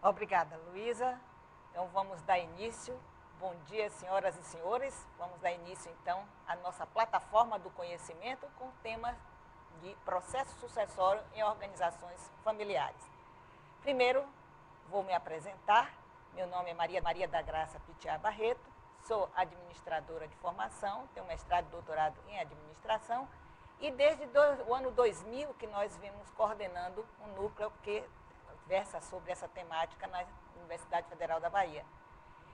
Obrigada, Luísa. Então, vamos dar início. Bom dia, senhoras e senhores. Vamos dar início, então, à nossa plataforma do conhecimento com o tema de processo sucessório em organizações familiares. Primeiro, vou me apresentar. Meu nome é Maria da Graça Pitiá Barreto. Sou administradora de formação, tenho mestrado e doutorado em administração. E desde o ano 2000 que nós vimos coordenando um núcleo que versa sobre essa temática na Universidade Federal da Bahia.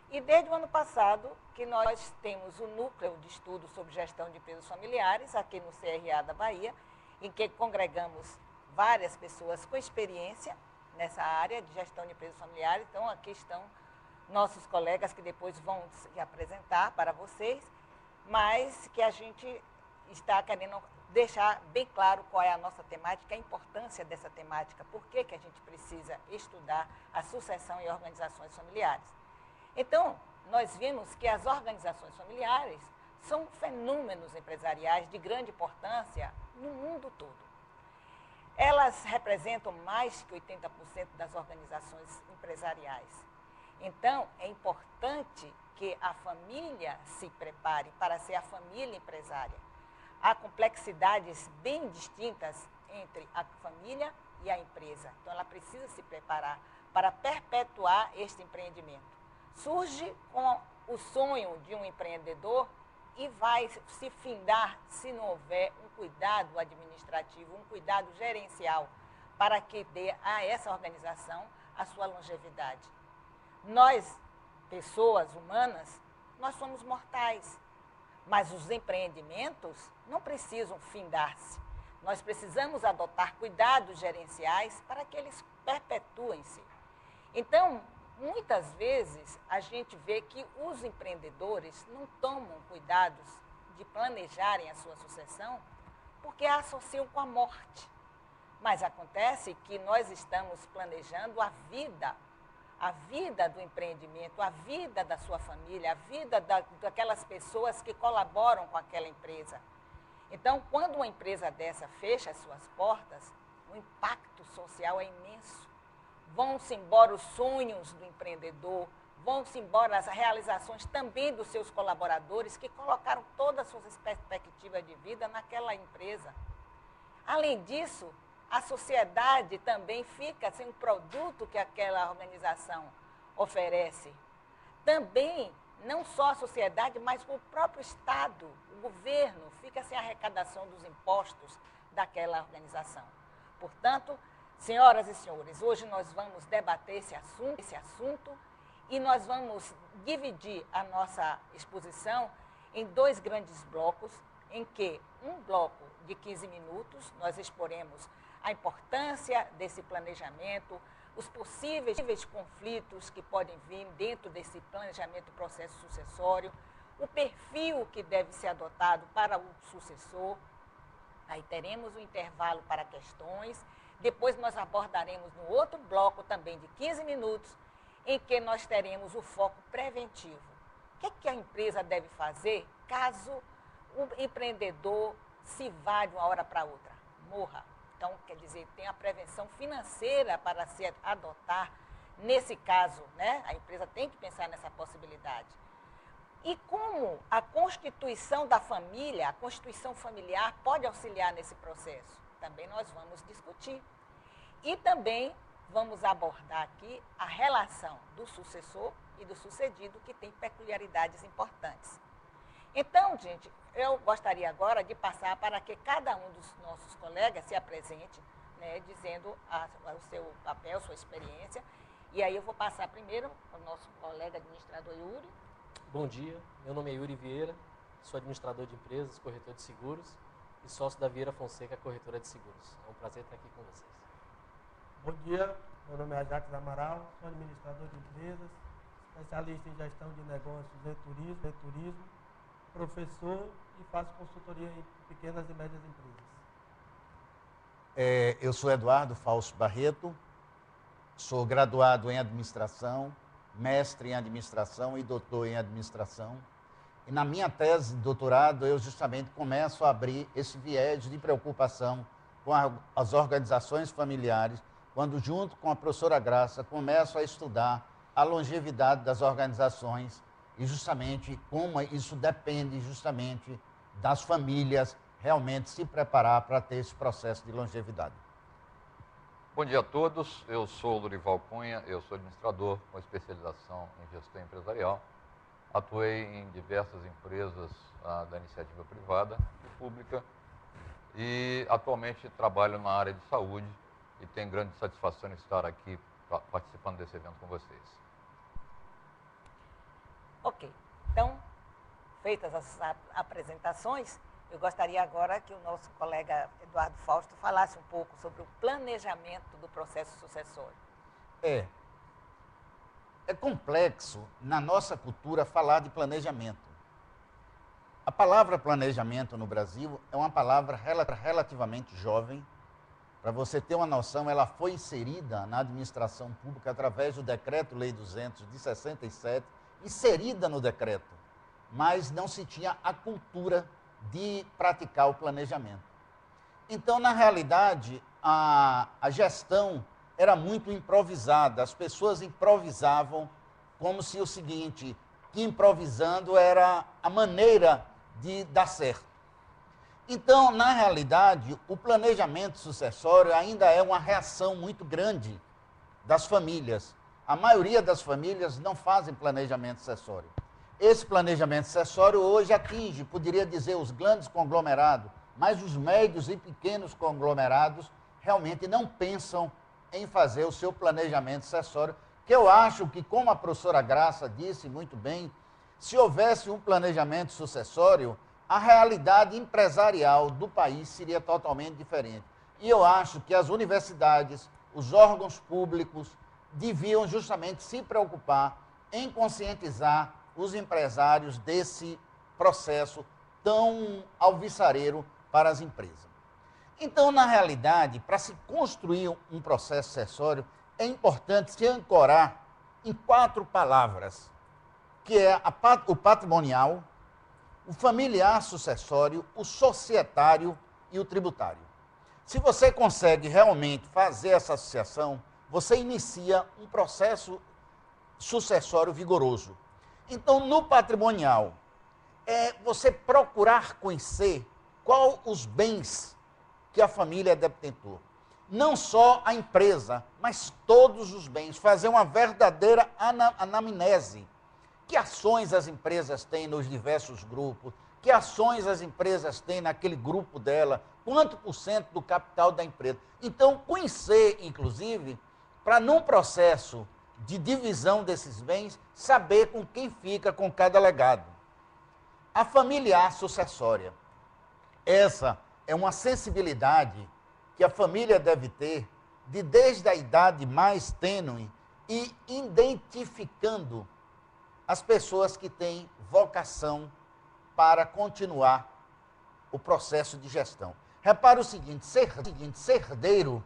E desde o ano passado que nós temos o núcleo de estudo sobre gestão de empresas familiares aqui no CRA da Bahia, em que congregamos várias pessoas com experiência nessa área de gestão de empresas familiares. Então, aqui estão nossos colegas que depois vão se apresentar para vocês, mas que a gente está querendo deixar bem claro qual é a nossa temática, a importância dessa temática, por que a gente precisa estudar a sucessão em organizações familiares. Então, nós vimos que as organizações familiares são fenômenos empresariais de grande importância no mundo todo. Elas representam mais que 80% das organizações empresariais. Então, é importante que a família se prepare para ser a família empresária. Há complexidades bem distintas entre a família e a empresa. Então, ela precisa se preparar para perpetuar este empreendimento. Surge com o sonho de um empreendedor e vai se findar se não houver um cuidado administrativo, um cuidado gerencial, para que dê a essa organização a sua longevidade. Nós, pessoas humanas, nós somos mortais, mas os empreendimentos não precisam findar-se. Nós precisamos adotar cuidados gerenciais para que eles perpetuem-se. Então, muitas vezes, a gente vê que os empreendedores não tomam cuidados de planejarem a sua sucessão porque a associam com a morte. Mas acontece que nós estamos planejando a vida do empreendimento, a vida da sua família, a vida daquelas pessoas que colaboram com aquela empresa. Então, quando uma empresa dessa fecha as suas portas, o impacto social é imenso. Vão-se embora os sonhos do empreendedor, vão-se embora as realizações também dos seus colaboradores que colocaram todas as suas perspectivas de vida naquela empresa. Além disso, a sociedade também fica sem o produto que aquela organização oferece. Também, não só a sociedade, mas o próprio Estado, o governo, fica sem a arrecadação dos impostos daquela organização. Portanto, senhoras e senhores, hoje nós vamos debater esse assunto e nós vamos dividir a nossa exposição em dois grandes blocos, em que um bloco de 15 minutos nós exporemos a importância desse planejamento, os possíveis conflitos que podem vir dentro desse planejamento do processo sucessório, o perfil que deve ser adotado para o sucessor. Aí teremos um intervalo para questões, depois nós abordaremos no outro bloco também de 15 minutos, em que nós teremos o foco preventivo. O que a empresa deve fazer caso o empreendedor se vá de uma hora para outra, morra? Então, quer dizer, tem a prevenção financeira para se adotar nesse caso, né? A empresa tem que pensar nessa possibilidade. E como a constituição da família, a constituição familiar pode auxiliar nesse processo? Também nós vamos discutir. E também vamos abordar aqui a relação do sucessor e do sucedido, que tem peculiaridades importantes. Então, gente, eu gostaria agora de passar para que cada um dos nossos colegas se apresente, né, dizendo o seu papel, sua experiência. E aí eu vou passar primeiro para o nosso colega administrador Yuri. Bom dia, meu nome é Yuri Vieira, sou administrador de empresas, corretor de seguros e sócio da Vieira Fonseca, corretora de seguros. É um prazer estar aqui com vocês. Bom dia, meu nome é Ajax Amaral, sou administrador de empresas, especialista em gestão de negócios e turismo, professor e faço consultoria em pequenas e médias empresas. Eu sou Eduardo Fausto Barreto, sou graduado em administração, mestre em administração e doutor em administração. E na minha tese de doutorado, eu justamente começo a abrir esse viés de preocupação com as organizações familiares quando junto com a professora Graça começo a estudar a longevidade das organizações e justamente como isso depende justamente das famílias realmente se preparar para ter esse processo de longevidade. Bom dia a todos, eu sou Lorival Cunha, eu sou administrador com especialização em gestão empresarial. Atuei em diversas empresas da iniciativa privada e pública e atualmente trabalho na área de saúde e tenho grande satisfação em estar aqui participando desse evento com vocês. Ok, então, feitas as apresentações, eu gostaria agora que o nosso colega Eduardo Fausto falasse um pouco sobre o planejamento do processo sucessório. É complexo na nossa cultura falar de planejamento. A palavra planejamento no Brasil é uma palavra relativamente jovem. Para você ter uma noção, ela foi inserida na administração pública através do Decreto-Lei 200 de 67, inserida no decreto, mas não se tinha a cultura de praticar o planejamento. Então, na realidade, a gestão era muito improvisada, as pessoas improvisavam como se o seguinte, que improvisando era a maneira de dar certo. Então, na realidade, o planejamento sucessório ainda é uma reação muito grande das famílias. A maioria das famílias não fazem planejamento sucessório. Esse planejamento sucessório hoje atinge, poderia dizer, os grandes conglomerados, mas os médios e pequenos conglomerados realmente não pensam em fazer o seu planejamento sucessório, que eu acho que, como a professora Graça disse muito bem, se houvesse um planejamento sucessório, a realidade empresarial do país seria totalmente diferente. E eu acho que as universidades, os órgãos públicos, deviam justamente se preocupar em conscientizar os empresários desse processo tão alvissareiro para as empresas. Então, na realidade, para se construir um processo sucessório, é importante se ancorar em 4 palavras, que é o patrimonial, o familiar sucessório, o societário e o tributário. Se você consegue realmente fazer essa associação, você inicia um processo sucessório vigoroso. Então, no patrimonial, é você procurar conhecer quais os bens que a família é detentor. Não só a empresa, mas todos os bens. Fazer uma verdadeira anamnese. Que ações as empresas têm nos diversos grupos? Que ações as empresas têm naquele grupo dela? Quanto % do capital da empresa? Então, conhecer, inclusive, para num processo de divisão desses bens, saber com quem fica com cada legado. A familiar sucessória. Essa é uma sensibilidade que a família deve ter de desde a idade mais tênue e identificando as pessoas que têm vocação para continuar o processo de gestão. Repara o seguinte, ser herdeiro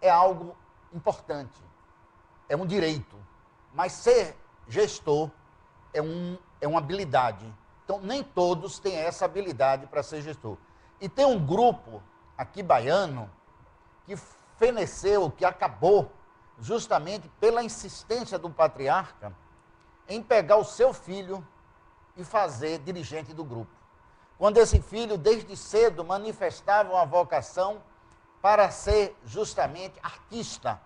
é algo importante, é um direito, mas ser gestor é uma habilidade. Então, nem todos têm essa habilidade para ser gestor. E tem um grupo aqui baiano que feneceu, que acabou justamente pela insistência do patriarca em pegar o seu filho e fazer dirigente do grupo. Quando esse filho, desde cedo, manifestava uma vocação para ser justamente artista,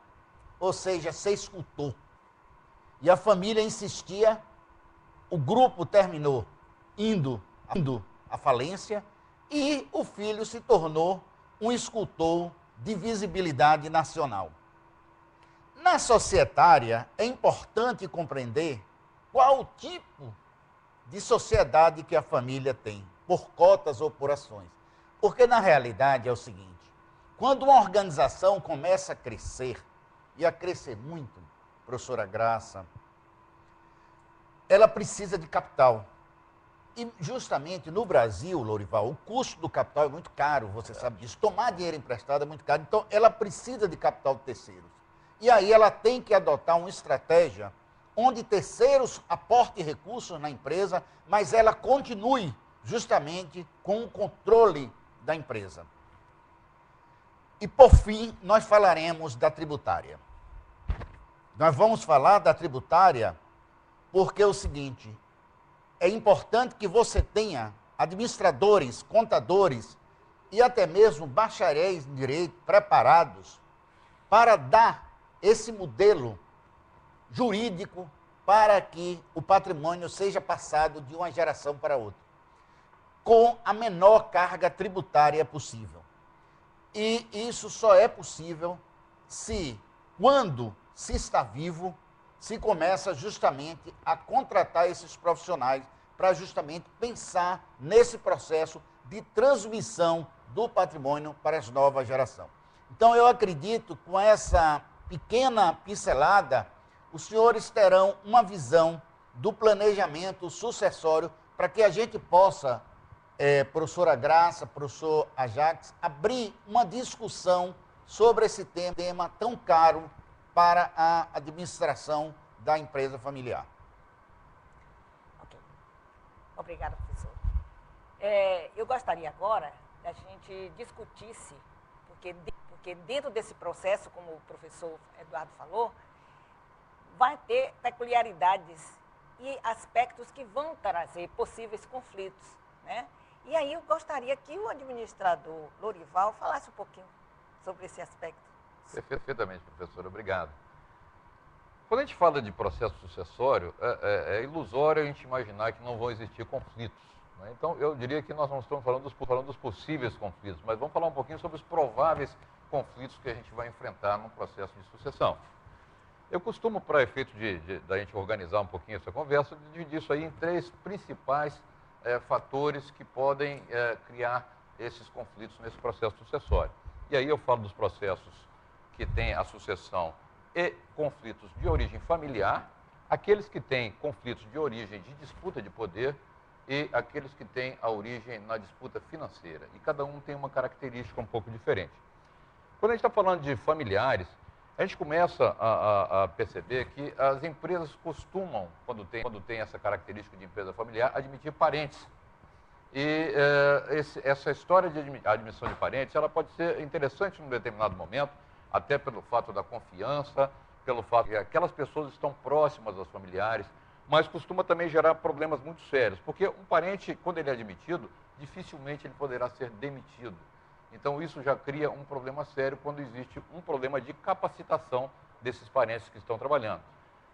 ou seja, ser escultor. E a família insistia, o grupo terminou indo à falência e o filho se tornou um escultor de visibilidade nacional. Na societária, é importante compreender qual o tipo de sociedade que a família tem, por cotas ou por ações. Porque, na realidade, é o seguinte, quando uma organização começa a crescer, e a crescer muito, professora Graça, ela precisa de capital. E, justamente, no Brasil, Lorival, o custo do capital é muito caro, você sabe disso. Tomar dinheiro emprestado é muito caro, então ela precisa de capital de terceiros. E aí ela tem que adotar uma estratégia onde terceiros aportem recursos na empresa, mas ela continue justamente com o controle da empresa. E, por fim, nós falaremos da tributária. Nós vamos falar da tributária porque é o seguinte, é importante que você tenha administradores, contadores e até mesmo bacharéis em direito preparados para dar esse modelo jurídico para que o patrimônio seja passado de uma geração para outra, com a menor carga tributária possível. E isso só é possível se, quando se está vivo, se começa justamente a contratar esses profissionais para justamente pensar nesse processo de transmissão do patrimônio para as novas gerações. Então, eu acredito, com essa pequena pincelada, os senhores terão uma visão do planejamento sucessório para que a gente possa, professora Graça, professor Ajax, abrir uma discussão sobre esse tema tão caro para a administração da empresa familiar. Ok. Obrigada, professor. Eu gostaria agora que a gente discutisse, porque dentro desse processo, como o professor Eduardo falou, vai ter peculiaridades e aspectos que vão trazer possíveis conflitos, né? E aí eu gostaria que o administrador Lorival falasse um pouquinho sobre esse aspecto. Perfeitamente, professor, obrigado. Quando a gente fala de processo sucessório, é ilusório a gente imaginar que não vão existir conflitos, né? Então, eu diria que nós não estamos falando dos possíveis conflitos, mas vamos falar um pouquinho sobre os prováveis conflitos que a gente vai enfrentar num processo de sucessão. Eu costumo, para efeito da gente organizar um pouquinho essa conversa, dividir isso aí em três principais fatores que podem criar esses conflitos nesse processo sucessório. E aí eu falo dos processos que têm a sucessão e conflitos de origem familiar, aqueles que têm conflitos de origem de disputa de poder e aqueles que têm a origem na disputa financeira. E cada um tem uma característica um pouco diferente. Quando a gente está falando de familiares, a gente começa a perceber que as empresas costumam, quando tem essa característica de empresa familiar, admitir parentes. E essa história de admissão de parentes, ela pode ser interessante num determinado momento, até pelo fato da confiança, pelo fato que aquelas pessoas estão próximas aos familiares, mas costuma também gerar problemas muito sérios, porque um parente, quando ele é admitido, dificilmente ele poderá ser demitido. Então, isso já cria um problema sério quando existe um problema de capacitação desses parentes que estão trabalhando.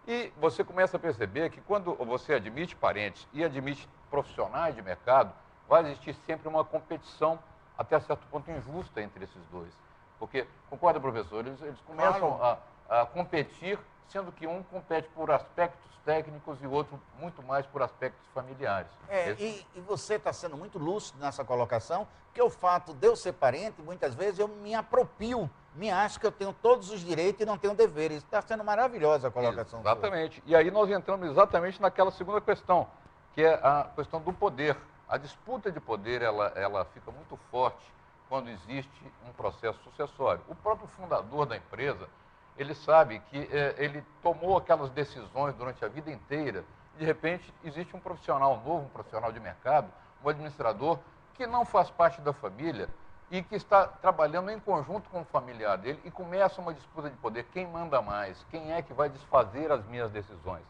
E você começa a perceber que quando você admite parentes e admite profissionais de mercado, vai existir sempre uma competição, até certo ponto injusta, entre esses dois. Porque, concorda, professor, eles começam a competir, sendo que um compete por aspectos técnicos e o outro muito mais por aspectos familiares. E você está sendo muito lúcido nessa colocação, que o fato de eu ser parente, muitas vezes eu me aproprio, me acho que eu tenho todos os direitos e não tenho deveres. Está sendo maravilhosa a colocação. Exatamente. E aí nós entramos exatamente naquela segunda questão, que é a questão do poder. A disputa de poder, ela fica muito forte quando existe um processo sucessório. O próprio fundador da empresa, ele sabe que ele tomou aquelas decisões durante a vida inteira. De repente, existe um profissional novo, um profissional de mercado, um administrador, que não faz parte da família e que está trabalhando em conjunto com o familiar dele e começa uma disputa de poder. Quem manda mais? Quem é que vai desfazer as minhas decisões?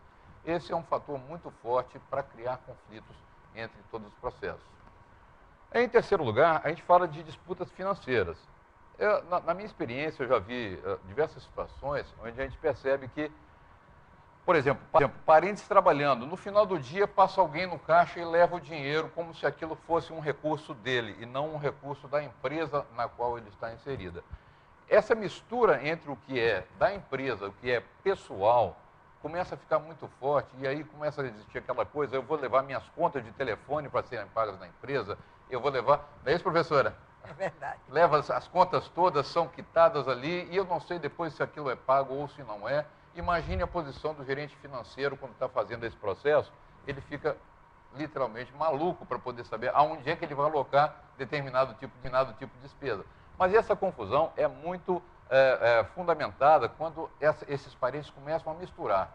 Esse é um fator muito forte para criar conflitos entre todos os processos. Em terceiro lugar, a gente fala de disputas financeiras. Na minha experiência, eu já vi diversas situações onde a gente percebe que, por exemplo, parentes trabalhando, no final do dia passa alguém no caixa e leva o dinheiro como se aquilo fosse um recurso dele e não um recurso da empresa na qual ele está inserida. Essa mistura entre o que é da empresa, o que é pessoal, começa a ficar muito forte e aí começa a existir aquela coisa, eu vou levar minhas contas de telefone para serem pagas na empresa, eu vou levar... Não é isso, professora? É verdade. Leva as contas todas, são quitadas ali, e eu não sei depois se aquilo é pago ou se não é. Imagine a posição do gerente financeiro quando está fazendo esse processo, ele fica literalmente maluco para poder saber aonde é que ele vai alocar determinado tipo de despesa. Mas essa confusão é muito fundamentada quando esses parentes começam a misturar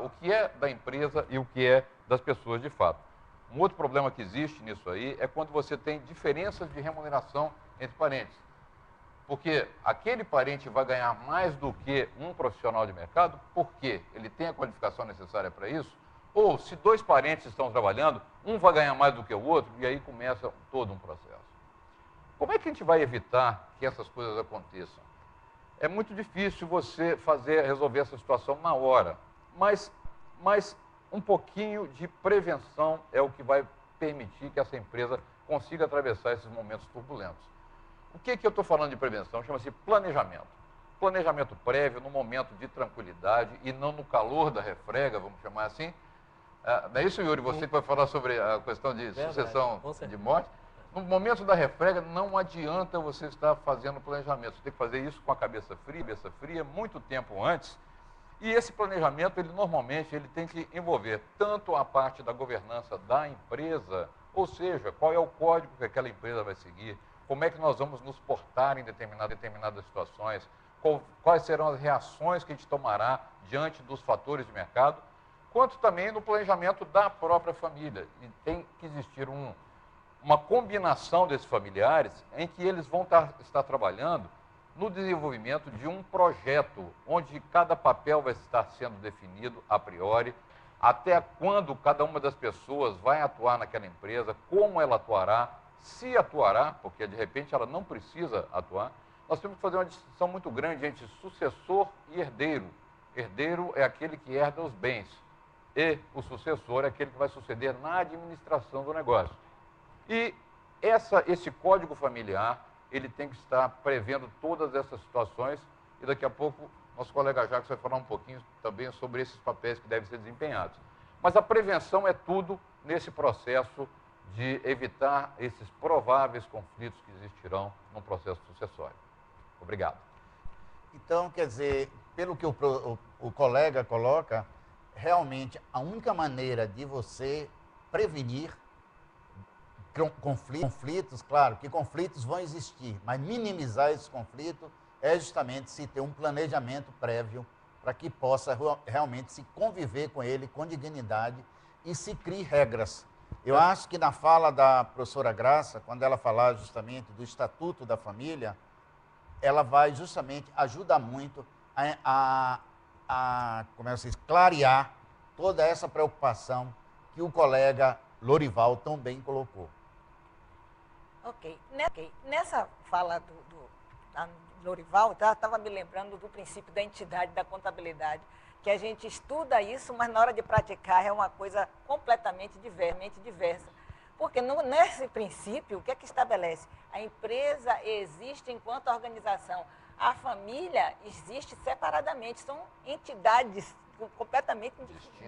o que é da empresa e o que é das pessoas de fato. Um outro problema que existe nisso aí é quando você tem diferenças de remuneração entre parentes. Porque aquele parente vai ganhar mais do que um profissional de mercado, porque ele tem a qualificação necessária para isso, ou se dois parentes estão trabalhando, um vai ganhar mais do que o outro, e aí começa todo um processo. Como é que a gente vai evitar que essas coisas aconteçam? É muito difícil você resolver essa situação na hora, mas um pouquinho de prevenção é o que vai permitir que essa empresa consiga atravessar esses momentos turbulentos. O que eu estou falando de prevenção? Chama-se planejamento. Planejamento prévio, no momento de tranquilidade e não no calor da refrega, vamos chamar assim. Não é isso, Yuri? Você que vai falar sobre a questão de sucessão de morte. No momento da refrega, não adianta você estar fazendo planejamento. Você tem que fazer isso com a cabeça fria, muito tempo antes. E esse planejamento, normalmente, ele tem que envolver tanto a parte da governança da empresa, ou seja, qual é o código que aquela empresa vai seguir, como é que nós vamos nos portar em determinadas situações, quais serão as reações que a gente tomará diante dos fatores de mercado, quanto também no planejamento da própria família. E tem que existir uma combinação desses familiares em que eles vão estar trabalhando no desenvolvimento de um projeto, onde cada papel vai estar sendo definido a priori, até quando cada uma das pessoas vai atuar naquela empresa, como ela atuará, se atuará, porque de repente ela não precisa atuar. Nós temos que fazer uma distinção muito grande entre sucessor e herdeiro. Herdeiro é aquele que herda os bens e o sucessor é aquele que vai suceder na administração do negócio. E esse código familiar, ele tem que estar prevendo todas essas situações e daqui a pouco nosso colega Jacques vai falar um pouquinho também sobre esses papéis que devem ser desempenhados. Mas a prevenção é tudo nesse processo de evitar esses prováveis conflitos que existirão no processo sucessório. Obrigado. Então, quer dizer, pelo que o colega coloca, realmente a única maneira de você prevenir conflitos, claro que conflitos vão existir, mas minimizar esses conflitos é justamente se ter um planejamento prévio para que possa realmente se conviver com ele com dignidade e se crie regras. Eu acho que na fala da professora Graça, quando ela falar justamente do Estatuto da Família, ela vai justamente ajudar muito como é que se diz, clarear toda essa preocupação que o colega Lorival tão bem colocou. Ok. Nessa fala do Lorival, estava me lembrando do princípio da entidade da contabilidade, que a gente estuda isso, mas na hora de praticar é uma coisa completamente diversa. Porque nesse princípio, o que é que estabelece? A empresa existe enquanto organização. A família existe separadamente. São entidades completamente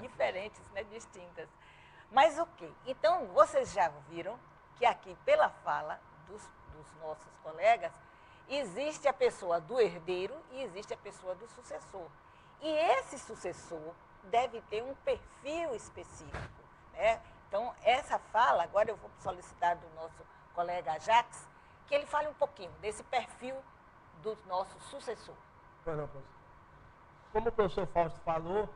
diferentes, né, distintas. Mas o quê? Então, vocês já viram que aqui, pela fala dos nossos colegas, existe a pessoa do herdeiro e existe a pessoa do sucessor. E esse sucessor deve ter um perfil específico, né? Então, essa fala, agora eu vou solicitar do nosso colega Jacques, que ele fale um pouquinho desse perfil do nosso sucessor. Como o professor Fausto falou,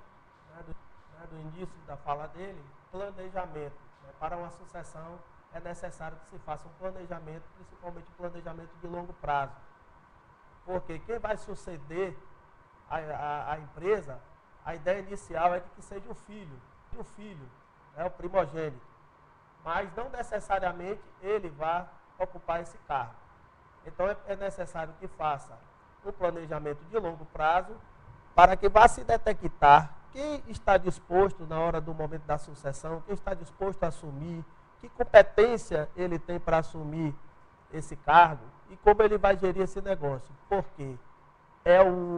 do início da fala dele, planejamento. Né? Para uma sucessão é necessário que se faça um planejamento, principalmente um planejamento de longo prazo. Porque quem vai suceder a empresa, a ideia inicial é de que seja o filho, o primogênito. Mas não necessariamente ele vai ocupar esse cargo. Então é necessário que faça um planejamento de longo prazo para que vá se detectar quem está disposto na hora do momento da sucessão, quem está disposto a assumir, que competência ele tem para assumir esse cargo e como ele vai gerir esse negócio. Por quê?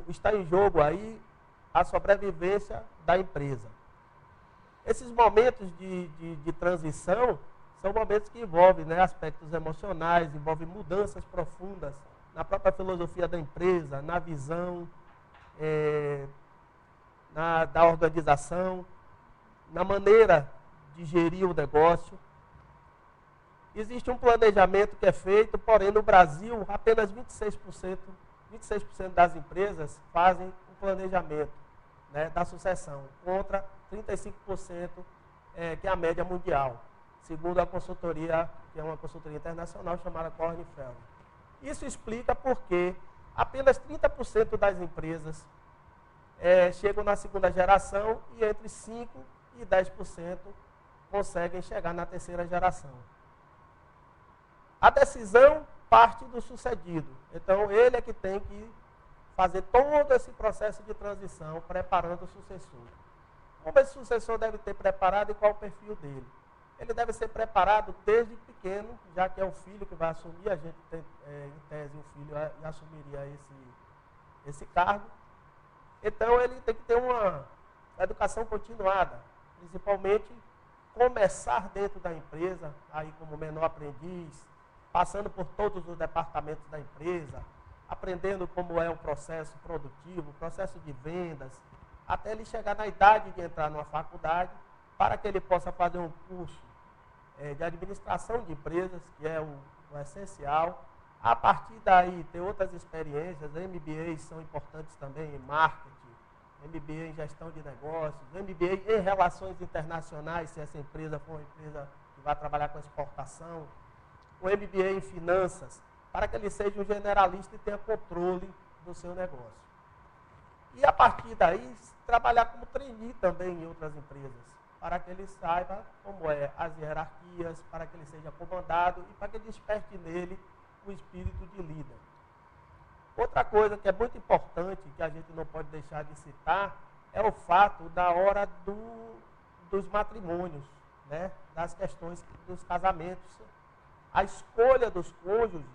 Está em jogo aí a sobrevivência da empresa. Esses momentos de transição são momentos que envolvem, né, aspectos emocionais, envolvem mudanças profundas na própria filosofia da empresa, na visão da organização, na maneira de gerir o negócio. Existe um planejamento que é feito, porém no Brasil apenas 26% das empresas fazem um planejamento, né, da sucessão, contra 35% que é a média mundial, segundo a consultoria, que é uma consultoria internacional chamada Kornfeld. Isso explica porque apenas 30% das empresas chegam na segunda geração e entre 5% e 10% conseguem chegar na terceira geração. A decisão parte do sucedido. Então, ele é que tem que fazer todo esse processo de transição, preparando o sucessor. Como esse sucessor deve ter preparado e qual o perfil dele? Ele deve ser preparado desde pequeno, já que é o filho que vai assumir, a gente tem, em tese, o filho assumiria esse cargo. Então, ele tem que ter uma educação continuada, principalmente começar dentro da empresa, aí como menor aprendiz, passando por todos os departamentos da empresa, aprendendo como é o processo produtivo, o processo de vendas, até ele chegar na idade de entrar numa faculdade, para que ele possa fazer um curso de administração de empresas, que é o essencial. A partir daí, ter outras experiências, MBAs são importantes também em marketing, MBA em gestão de negócios, MBA em relações internacionais, se essa empresa for uma empresa que vai trabalhar com exportação, o MBA em finanças, para que ele seja um generalista e tenha controle do seu negócio. E a partir daí, trabalhar como trainee também em outras empresas, para que ele saiba como é as hierarquias, para que ele seja comandado e para que desperte nele o espírito de líder. Outra coisa que é muito importante, que a gente não pode deixar de citar, é o fato da hora dos matrimônios, né? Das questões dos casamentos. A escolha dos cônjuges,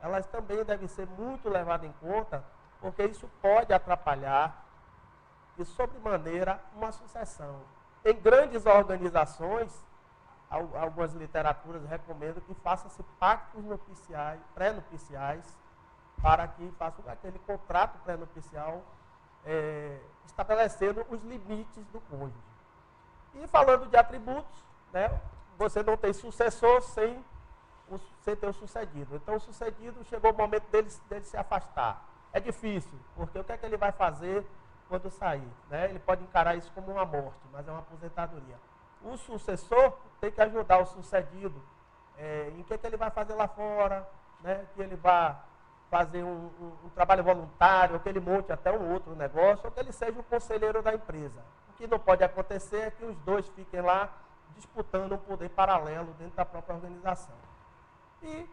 elas também devem ser muito levadas em conta, porque isso pode atrapalhar, de sobremaneira, uma sucessão. Em grandes organizações, algumas literaturas recomendam que faça-se pactos nupciais, pré-nupciais, para que façam aquele contrato pré-nupcial estabelecendo os limites do cônjuge. E falando de atributos, né, você não tem sucessor sem ter o sucedido. Então, o sucedido, chegou o momento dele se afastar. É difícil, porque o que é que ele vai fazer quando sair? Né? Ele pode encarar isso como uma morte, mas é uma aposentadoria. O sucessor tem que ajudar o sucedido em que ele vai fazer lá fora, né? Que ele vai fazer um trabalho voluntário, ou que ele monte até um outro negócio, ou que ele seja o conselheiro da empresa. O que não pode acontecer é que os dois fiquem lá disputando um poder paralelo dentro da própria organização. E,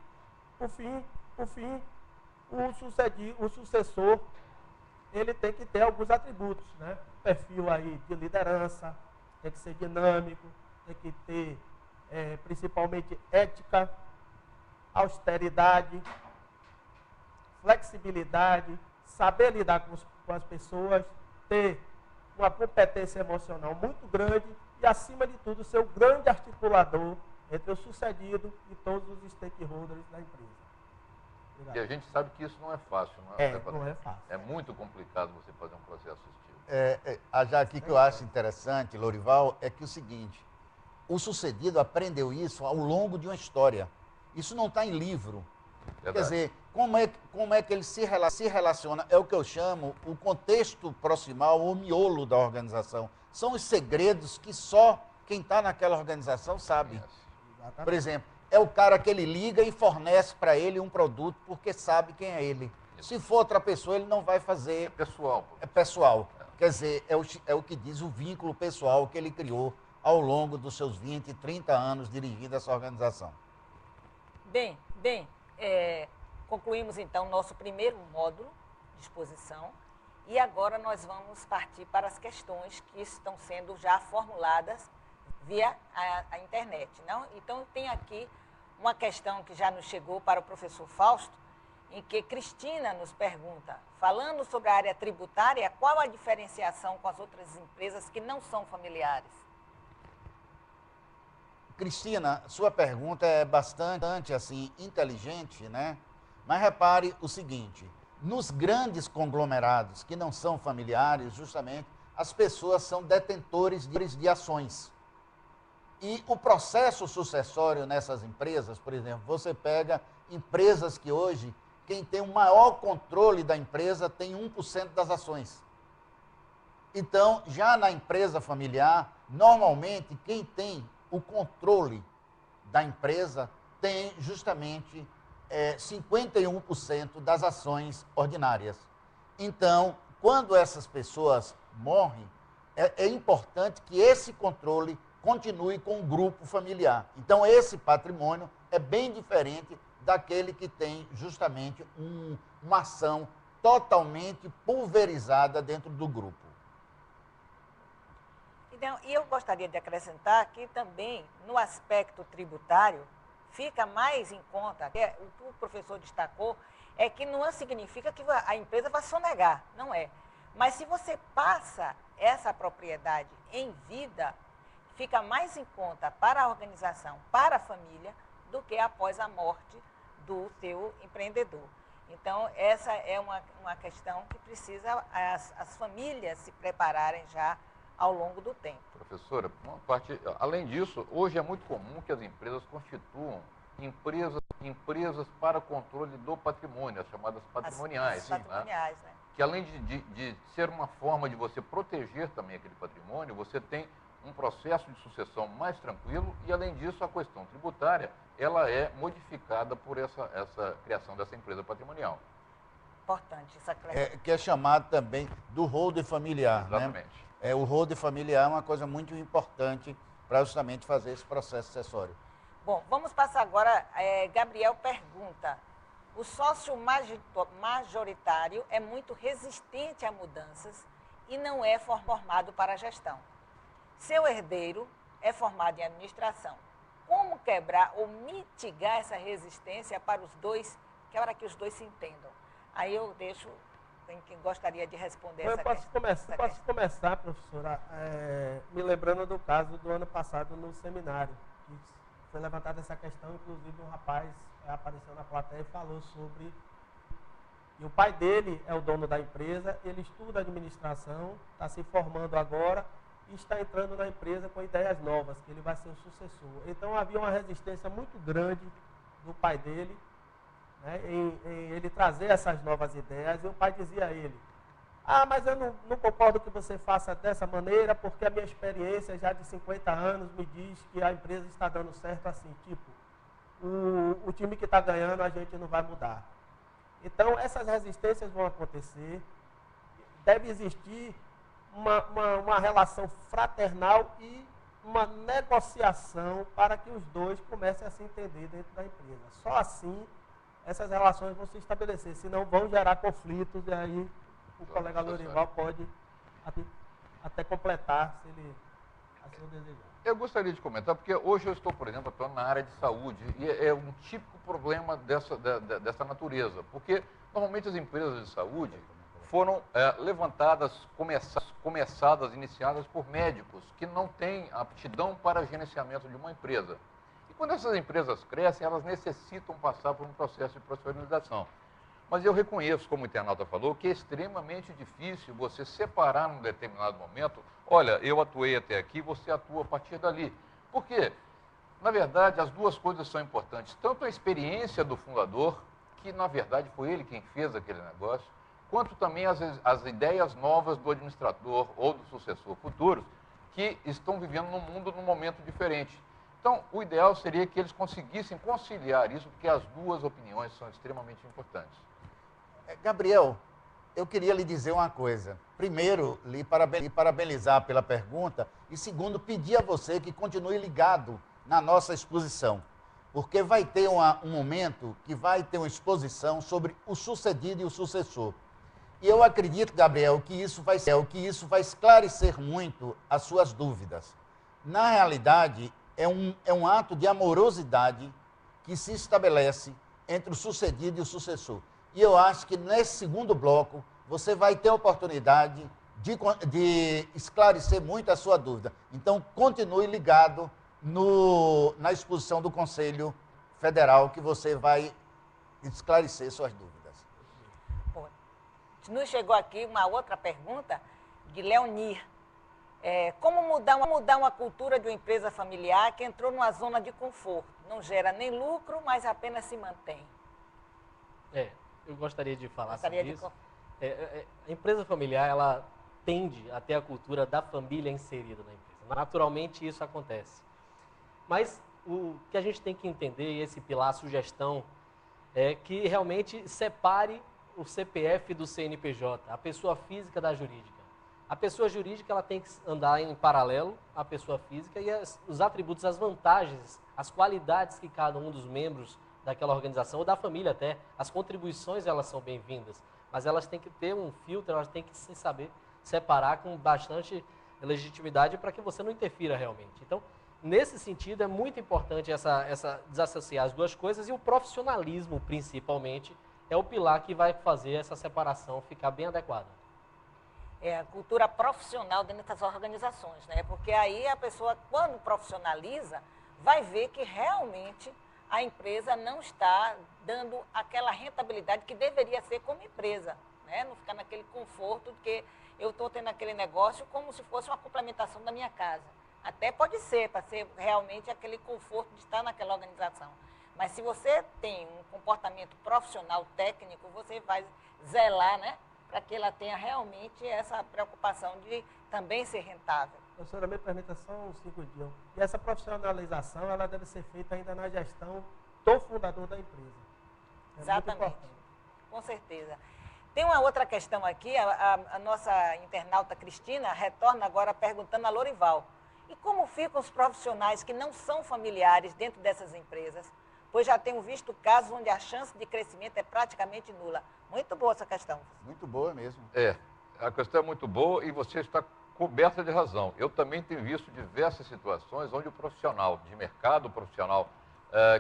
por fim, o sucessor, ele tem que ter alguns atributos, né? Perfil aí de liderança, tem que ser dinâmico, tem que ter principalmente ética, austeridade, flexibilidade, saber lidar com as pessoas, ter uma competência emocional muito grande e, acima de tudo, ser o grande articulador entre o sucedido e todos os stakeholders da empresa. Obrigado. E a gente sabe que isso não é fácil, não é? Não é fácil. É muito complicado você fazer um processo assistido. Aqui que eu acho interessante, Lorival, é que o seguinte, o sucedido aprendeu isso ao longo de uma história. Isso não está em livro. Verdade. Quer dizer, como é que ele se relaciona? É o que eu chamo o contexto proximal, o miolo da organização. São os segredos que só quem está naquela organização sabe. Exatamente. Por exemplo, é o cara que ele liga e fornece para ele um produto porque sabe quem é ele. Se for outra pessoa, ele não vai fazer. É pessoal. É pessoal. Quer dizer, é o que diz o vínculo pessoal que ele criou ao longo dos seus 20, 30 anos dirigindo essa organização. Bem, concluímos então nosso primeiro módulo de exposição e agora nós vamos partir para as questões que estão sendo já formuladas via a internet, não? Então, tem aqui uma questão que já nos chegou para o professor Fausto, em que Cristina nos pergunta, falando sobre a área tributária, qual a diferenciação com as outras empresas que não são familiares? Cristina, sua pergunta é bastante assim, inteligente, né? Mas repare o seguinte, nos grandes conglomerados que não são familiares, justamente, as pessoas são detentores de ações. E o processo sucessório nessas empresas, por exemplo, você pega empresas que hoje, quem tem o maior controle da empresa tem 1% das ações. Então, já na empresa familiar, normalmente quem tem o controle da empresa tem justamente 51% das ações ordinárias. Então, quando essas pessoas morrem, é importante que esse controle continue com o grupo familiar. Então, esse patrimônio é bem diferente daquele que tem justamente uma ação totalmente pulverizada dentro do grupo. Então, e eu gostaria de acrescentar que também, no aspecto tributário, fica mais em conta, o que o professor destacou, é que não significa que a empresa vai sonegar, não é. Mas se você passa essa propriedade em vida, fica mais em conta para a organização, para a família, do que após a morte do seu empreendedor. Então, essa é uma questão que precisa as famílias se prepararem já ao longo do tempo. Professora, além disso, hoje é muito comum que as empresas constituam empresas para controle do patrimônio, as chamadas patrimoniais. As patrimoniais, né? Que além de ser uma forma de você proteger também aquele patrimônio, você tem um processo de sucessão mais tranquilo e, além disso, a questão tributária, ela é modificada por essa criação dessa empresa patrimonial. Importante essa que é chamado também do holding familiar. Exatamente. Né? O holding familiar é uma coisa muito importante para justamente fazer esse processo sucessório. Bom, vamos passar agora. Gabriel pergunta: o sócio majoritário é muito resistente a mudanças e não é formado para a gestão. Seu herdeiro é formado em administração. Como quebrar ou mitigar essa resistência para os dois, para que os dois se entendam? Aí eu deixo quem gostaria de responder essa questão. Posso começar, professora, me lembrando do caso do ano passado no seminário, que foi levantada essa questão, inclusive um rapaz apareceu na plateia e falou sobre... E o pai dele é o dono da empresa, ele estuda administração, está se formando agora e está entrando na empresa com ideias novas, que ele vai ser o sucessor. Então havia uma resistência muito grande do pai dele, né, em ele trazer essas novas ideias, e o pai dizia a ele: mas eu não concordo que você faça dessa maneira, porque a minha experiência já de 50 anos me diz que a empresa está dando certo assim, tipo, o time que está ganhando a gente não vai mudar. Então, essas resistências vão acontecer, deve existir uma relação fraternal e uma negociação para que os dois comecem a se entender dentro da empresa. Só assim essas relações vão se estabelecer, senão vão gerar conflitos, e aí o colega Lorival pode até completar, se ele assim o desejar. Eu gostaria de comentar, porque hoje eu estou, por exemplo, atuando na área de saúde, e é um típico problema dessa natureza, porque normalmente as empresas de saúde foram levantadas, começadas, iniciadas por médicos que não têm aptidão para gerenciamento de uma empresa. E quando essas empresas crescem, elas necessitam passar por um processo de profissionalização. Mas eu reconheço, como o internauta falou, que é extremamente difícil você separar num determinado momento: olha, eu atuei até aqui, você atua a partir dali. Por quê? Na verdade, as duas coisas são importantes. Tanto a experiência do fundador, que na verdade foi ele quem fez aquele negócio, quanto também as ideias novas do administrador ou do sucessor futuros, que estão vivendo num mundo, num momento diferente. Então, o ideal seria que eles conseguissem conciliar isso, porque as duas opiniões são extremamente importantes. Gabriel, eu queria lhe dizer uma coisa. Primeiro, lhe parabenizar pela pergunta e, segundo, pedir a você que continue ligado na nossa exposição, porque vai ter um momento que vai ter uma exposição sobre o sucedido e o sucessor. E eu acredito, Gabriel, que isso vai esclarecer muito as suas dúvidas. Na realidade, é um ato de amorosidade que se estabelece entre o sucedido e o sucessor. E eu acho que nesse segundo bloco você vai ter a oportunidade de esclarecer muito a sua dúvida. Então, continue ligado na exposição do Conselho Federal, que você vai esclarecer suas dúvidas. Bom, nos chegou aqui uma outra pergunta de Leonir. Como mudar uma cultura de uma empresa familiar que entrou numa zona de conforto? Não gera nem lucro, mas apenas se mantém. Eu gostaria de falar sobre isso. A empresa familiar, ela tende a ter a cultura da família inserida na empresa. Naturalmente, isso acontece. Mas o que a gente tem que entender, esse pilar sugestão, que realmente separe o CPF do CNPJ, a pessoa física da jurídica. A pessoa jurídica ela tem que andar em paralelo à pessoa física e os atributos, as vantagens, as qualidades que cada um dos membros daquela organização, ou da família até, as contribuições elas são bem-vindas, mas elas têm que ter um filtro, elas têm que se saber separar com bastante legitimidade para que você não interfira realmente. Então, nesse sentido, é muito importante essa desassociar as duas coisas, e o profissionalismo, principalmente, é o pilar que vai fazer essa separação ficar bem adequada. É a cultura profissional dentro das organizações, né? Porque aí a pessoa, quando profissionaliza, vai ver que realmente a empresa não está dando aquela rentabilidade que deveria ser como empresa, né? Não ficar naquele conforto de que eu estou tendo aquele negócio como se fosse uma complementação da minha casa. Até pode ser, para ser realmente aquele conforto de estar naquela organização. Mas se você tem um comportamento profissional, técnico, você vai zelar, né? Para que ela tenha realmente essa preocupação de também ser rentável. Professora, me permita só uns 5 dias. E essa profissionalização, ela deve ser feita ainda na gestão do fundador da empresa. Exatamente, com certeza. Tem uma outra questão aqui, a nossa internauta Cristina retorna agora perguntando a Lorival. E como ficam os profissionais que não são familiares dentro dessas empresas? Pois já tenho visto casos onde a chance de crescimento é praticamente nula. Muito boa essa questão. Muito boa mesmo. A questão é muito boa e você está coberta de razão. Eu também tenho visto diversas situações onde o profissional de mercado, o profissional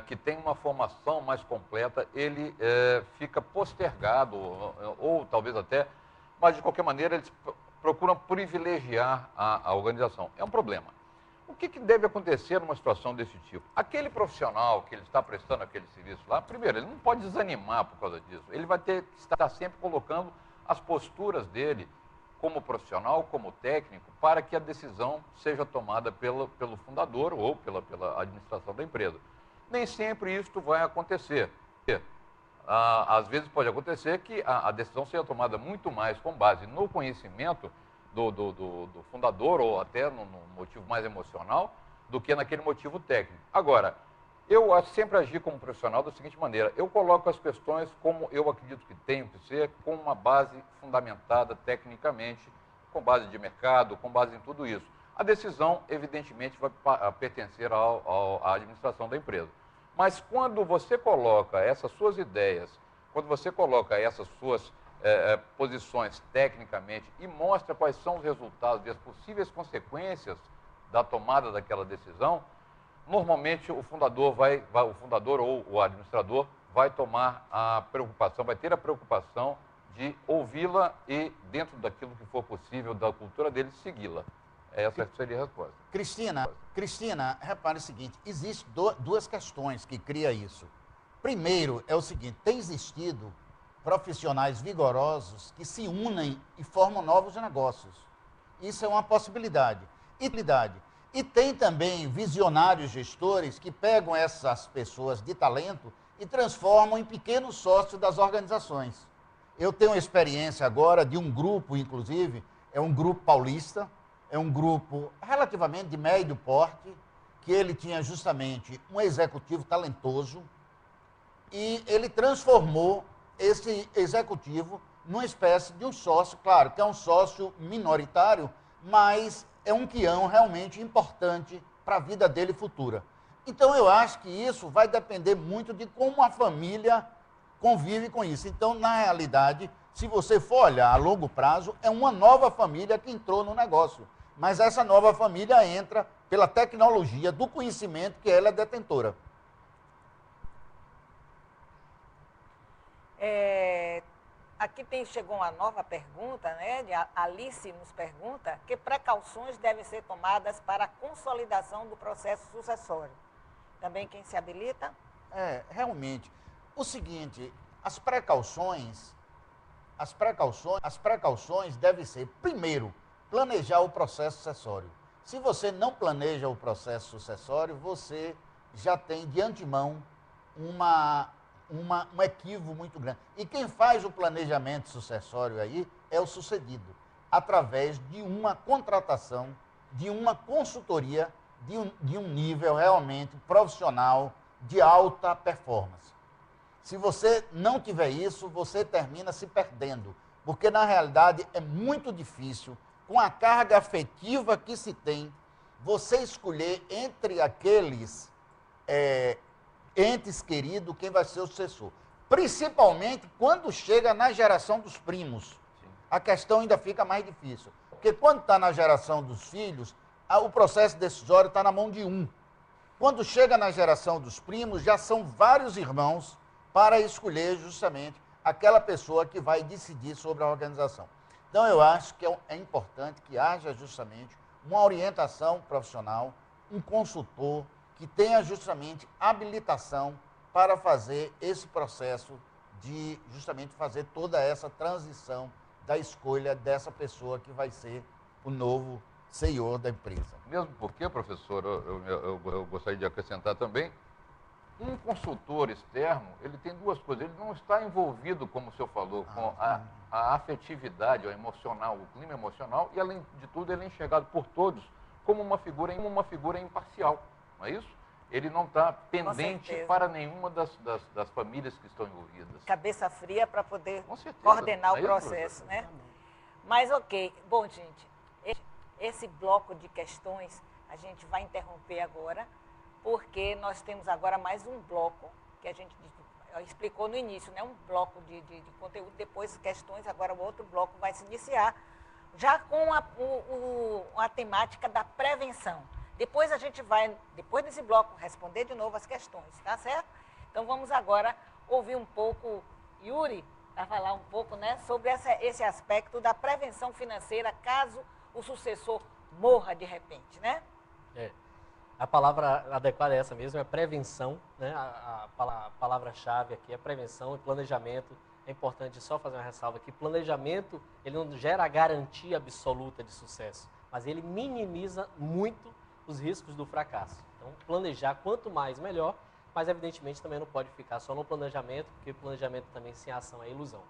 que tem uma formação mais completa, ele fica postergado, ou talvez até, mas de qualquer maneira eles procuram privilegiar a organização. É um problema. O que deve acontecer numa situação desse tipo? Aquele profissional que ele está prestando aquele serviço lá, primeiro, ele não pode desanimar por causa disso. Ele vai ter que estar sempre colocando as posturas dele como profissional, como técnico, para que a decisão seja tomada pelo fundador ou pela administração da empresa. Nem sempre isso vai acontecer. Às vezes pode acontecer que a decisão seja tomada muito mais com base no conhecimento do fundador, ou até no motivo mais emocional, do que naquele motivo técnico. Agora, eu sempre agi como profissional da seguinte maneira: eu coloco as questões como eu acredito que tenho que ser, com uma base fundamentada tecnicamente, com base de mercado, com base em tudo isso. A decisão, evidentemente, vai pertencer à administração da empresa. Mas quando você coloca essas suas ideias, quando você coloca essas suas posições tecnicamente e mostra quais são os resultados e as possíveis consequências da tomada daquela decisão, normalmente o fundador ou o administrador vai tomar a preocupação, vai ter a preocupação de ouvi-la e, dentro daquilo que for possível da cultura dele, segui-la. Essa seria a resposta. Cristina, repare o seguinte: existem duas questões que criam isso. Primeiro é o seguinte: tem existido profissionais vigorosos que se unem e formam novos negócios. Isso é uma possibilidade. E tem também visionários gestores que pegam essas pessoas de talento e transformam em pequenos sócios das organizações. Eu tenho experiência agora de um grupo, inclusive, é um grupo paulista, é um grupo relativamente de médio porte, que ele tinha justamente um executivo talentoso e ele transformou esse executivo numa espécie de um sócio, claro, que é um sócio minoritário, mas é um peão realmente importante para a vida dele futura. Então, eu acho que isso vai depender muito de como a família convive com isso. Então, na realidade, se você for olhar a longo prazo, é uma nova família que entrou no negócio. Mas essa nova família entra pela tecnologia do conhecimento que ela é detentora. Aqui chegou uma nova pergunta, né? Alice nos pergunta: que precauções devem ser tomadas para a consolidação do processo sucessório? Também quem se habilita? Realmente. O seguinte, as precauções devem ser, primeiro, planejar o processo sucessório. Se você não planeja o processo sucessório, você já tem de antemão um equívoco muito grande. E quem faz o planejamento sucessório aí é o sucedido, através de uma contratação, de uma consultoria, de um nível realmente profissional de alta performance. Se você não tiver isso, você termina se perdendo. Porque, na realidade, é muito difícil, com a carga afetiva que se tem, você escolher entre aqueles entes queridos quem vai ser o sucessor. Principalmente quando chega na geração dos primos. Sim. A questão ainda fica mais difícil. Porque quando está na geração dos filhos, o processo decisório está na mão de um. Quando chega na geração dos primos, já são vários irmãos para escolher justamente aquela pessoa que vai decidir sobre a organização. Então, eu acho que é importante que haja justamente uma orientação profissional, um consultor que tenha justamente habilitação para fazer esse processo de justamente fazer toda essa transição da escolha dessa pessoa que vai ser o novo CEO da empresa. Mesmo porque, professor, eu gostaria de acrescentar também, um consultor externo, ele tem duas coisas. Ele não está envolvido, como o senhor falou, com a afetividade, o emocional, o clima emocional, e, além de tudo, ele é enxergado por todos como uma figura imparcial, não é isso? Ele não está pendente para nenhuma das famílias que estão envolvidas. Cabeça fria para poder certeza, coordenar o processo, né? Mas, ok. Bom, gente, esse bloco de questões a gente vai interromper agora, porque nós temos agora mais um bloco, que a gente explicou no início, né? Um bloco de conteúdo, depois questões, agora o outro bloco vai se iniciar, já com a temática da prevenção. Depois a gente vai, depois desse bloco, responder de novo as questões, tá certo? Então vamos agora ouvir um pouco Yuri, para falar um pouco, né, sobre esse aspecto da prevenção financeira, caso o sucessor morra de repente, né? A palavra adequada é essa mesmo, é prevenção, né? A palavra-chave aqui é prevenção e planejamento. É importante só fazer uma ressalva que planejamento, ele não gera a garantia absoluta de sucesso, mas ele minimiza muito os riscos do fracasso. Então, planejar quanto mais melhor, mas evidentemente também não pode ficar só no planejamento, porque o planejamento também sem ação é ilusão.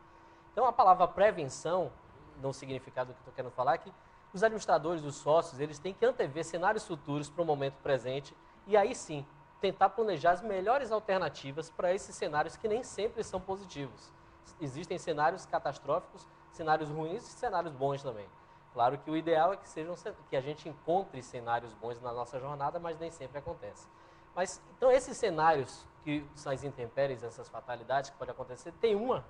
Então, a palavra prevenção, no significado que eu estou querendo falar, é que os administradores, os sócios, eles têm que antever cenários futuros para o momento presente e aí sim, tentar planejar as melhores alternativas para esses cenários que nem sempre são positivos. Existem cenários catastróficos, cenários ruins e cenários bons também. Claro que o ideal é que a gente encontre cenários bons na nossa jornada, mas nem sempre acontece. Mas, então, esses cenários que são as intempéries, essas fatalidades que podem acontecer, tem uma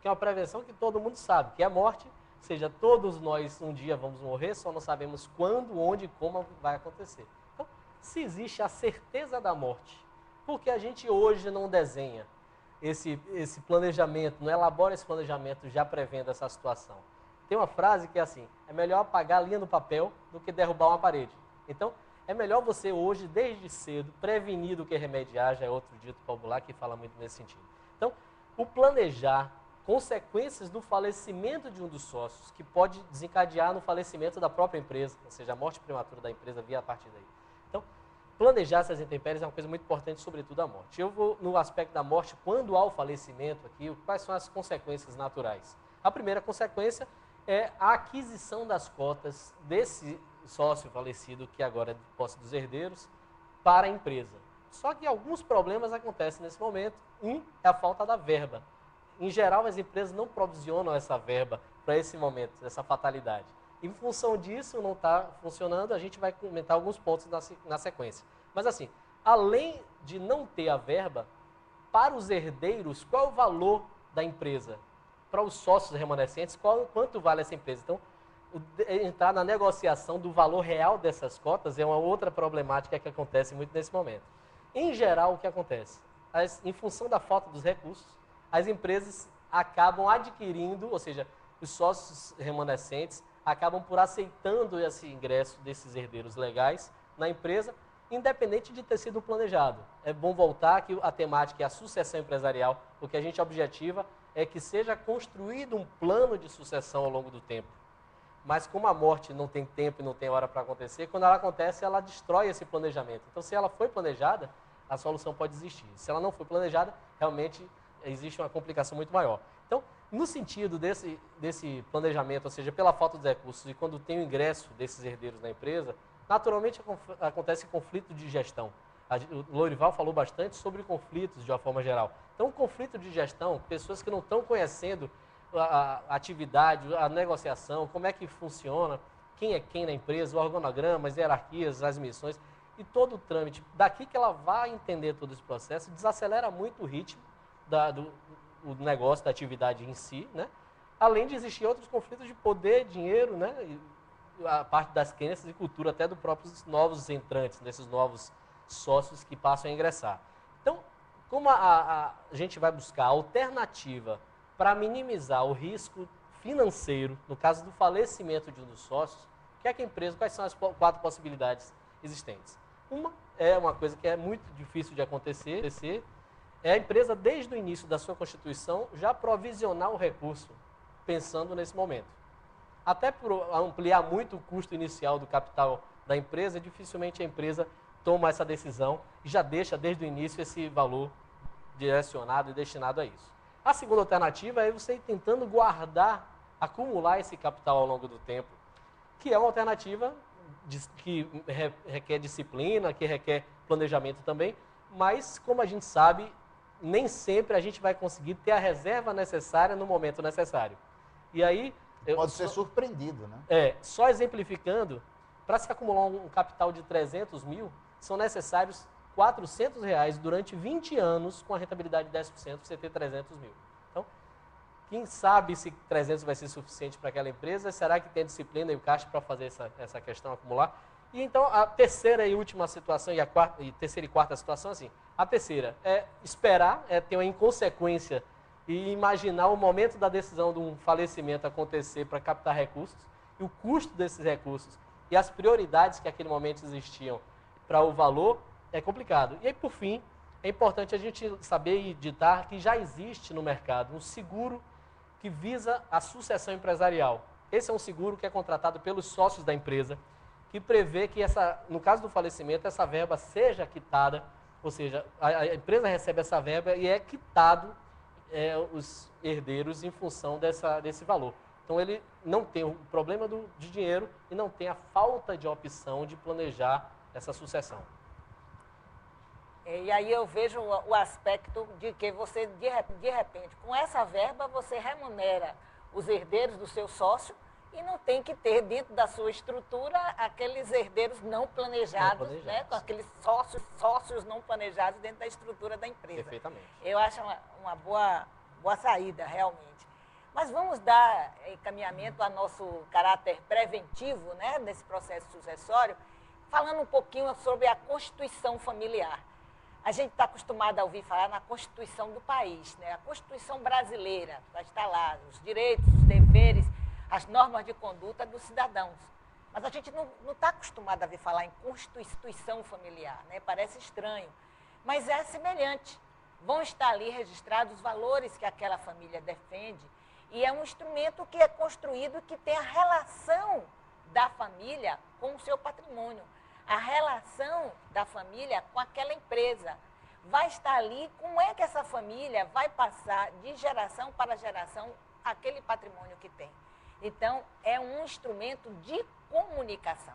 que é uma prevenção que todo mundo sabe, que é a morte. Ou seja, todos nós um dia vamos morrer, só não sabemos quando, onde e como vai acontecer. Então, se existe a certeza da morte, por que a gente hoje não desenha esse planejamento, não elabora esse planejamento já prevendo essa situação? Tem uma frase que é assim, é melhor apagar a linha no papel do que derrubar uma parede. Então, é melhor você hoje, desde cedo, prevenir do que remediar, já é outro dito popular que fala muito nesse sentido. Então, o planejar consequências do falecimento de um dos sócios, que pode desencadear no falecimento da própria empresa, ou seja, a morte prematura da empresa via a partir daí. Então, planejar essas intempéries é uma coisa muito importante, sobretudo a morte. Eu vou no aspecto da morte, quando há o falecimento aqui, quais são as consequências naturais? A primeira consequência é a aquisição das cotas desse sócio falecido, que agora é de posse dos herdeiros, para a empresa. Só que alguns problemas acontecem nesse momento. Um é a falta da verba. Em geral, as empresas não provisionam essa verba para esse momento, essa fatalidade. Em função disso, não está funcionando, a gente vai comentar alguns pontos na sequência. Mas assim, além de não ter a verba, para os herdeiros, qual é o valor da empresa? Para os sócios remanescentes, quanto vale essa empresa? Então, entrar na negociação do valor real dessas cotas é uma outra problemática que acontece muito nesse momento. Em geral, o que acontece? Em função da falta dos recursos, as empresas acabam adquirindo, ou seja, os sócios remanescentes acabam por aceitando esse ingresso desses herdeiros legais na empresa, independente de ter sido planejado. É bom voltar que a temática é a sucessão empresarial, o que a gente objetiva é que seja construído um plano de sucessão ao longo do tempo. Mas como a morte não tem tempo e não tem hora para acontecer, quando ela acontece, ela destrói esse planejamento. Então, se ela foi planejada, a solução pode existir. Se ela não foi planejada, realmente existe uma complicação muito maior. Então, no sentido desse planejamento, ou seja, pela falta de recursos e quando tem o ingresso desses herdeiros na empresa, naturalmente acontece conflito de gestão. O Lourival falou bastante sobre conflitos de uma forma geral. Então, o conflito de gestão, pessoas que não estão conhecendo a atividade, a negociação, como é que funciona, quem é quem na empresa, o organograma, as hierarquias, as missões e todo o trâmite. Daqui que ela vai entender todo esse processo, desacelera muito o ritmo do negócio, da atividade em si, né? Além de existir outros conflitos de poder, dinheiro, né? E a parte das crenças e cultura até dos próprios novos entrantes, desses novos sócios que passam a ingressar. Então, como a gente vai buscar alternativa para minimizar o risco financeiro, no caso do falecimento de um dos sócios, que é que a empresa, quais são as 4 possibilidades existentes? Uma é uma coisa que é muito difícil de acontecer, é a empresa, desde o início da sua constituição, já provisionar o recurso, pensando nesse momento. Até por ampliar muito o custo inicial do capital da empresa, dificilmente a empresa toma essa decisão e já deixa desde o início esse valor direcionado e destinado a isso. A segunda alternativa é você ir tentando guardar, acumular esse capital ao longo do tempo, que é uma alternativa que requer disciplina, que requer planejamento também, mas, como a gente sabe, nem sempre a gente vai conseguir ter a reserva necessária no momento necessário. E aí... Pode ser surpreendido, né? Só exemplificando, para se acumular um capital de 300 mil, são necessários R$400 durante 20 anos com a rentabilidade de 10% para você ter 300 mil. Então, quem sabe se 300 vai ser suficiente para aquela empresa, será que tem a disciplina e o caixa para fazer essa questão acumular? E então, a terceira e última situação, terceira e quarta situação, assim, a terceira é esperar, ter uma inconsequência e imaginar o momento da decisão de um falecimento acontecer para captar recursos, e o custo desses recursos e as prioridades que naquele momento existiam para o valor, é complicado. E aí, por fim, é importante a gente saber e ditar que já existe no mercado um seguro que visa a sucessão empresarial. Esse é um seguro que é contratado pelos sócios da empresa, que prevê que, no caso do falecimento, essa verba seja quitada, ou seja, a empresa recebe essa verba e é quitado os herdeiros em função desse valor. Então, ele não tem o problema de dinheiro e não tem a falta de opção de planejar essa sucessão. E aí eu vejo o aspecto de que você, de repente, com essa verba, você remunera os herdeiros do seu sócio e não tem que ter dentro da sua estrutura aqueles herdeiros não planejados, né? Com aqueles sócios não planejados dentro da estrutura da empresa. Perfeitamente. Eu acho uma boa saída, realmente. Mas vamos dar encaminhamento ao nosso caráter preventivo, né, nesse processo sucessório, falando um pouquinho sobre a Constituição familiar. A gente está acostumado a ouvir falar na Constituição do país, né? A Constituição brasileira, vai estar lá, os direitos, os deveres, as normas de conduta dos cidadãos. Mas a gente não está acostumado a ouvir falar em Constituição familiar, né? Parece estranho, mas é semelhante. Vão estar ali registrados os valores que aquela família defende e é um instrumento que é construído que tem a relação da família com o seu patrimônio. A relação da família com aquela empresa. Vai estar ali como é que essa família vai passar de geração para geração aquele patrimônio que tem. Então, é um instrumento de comunicação.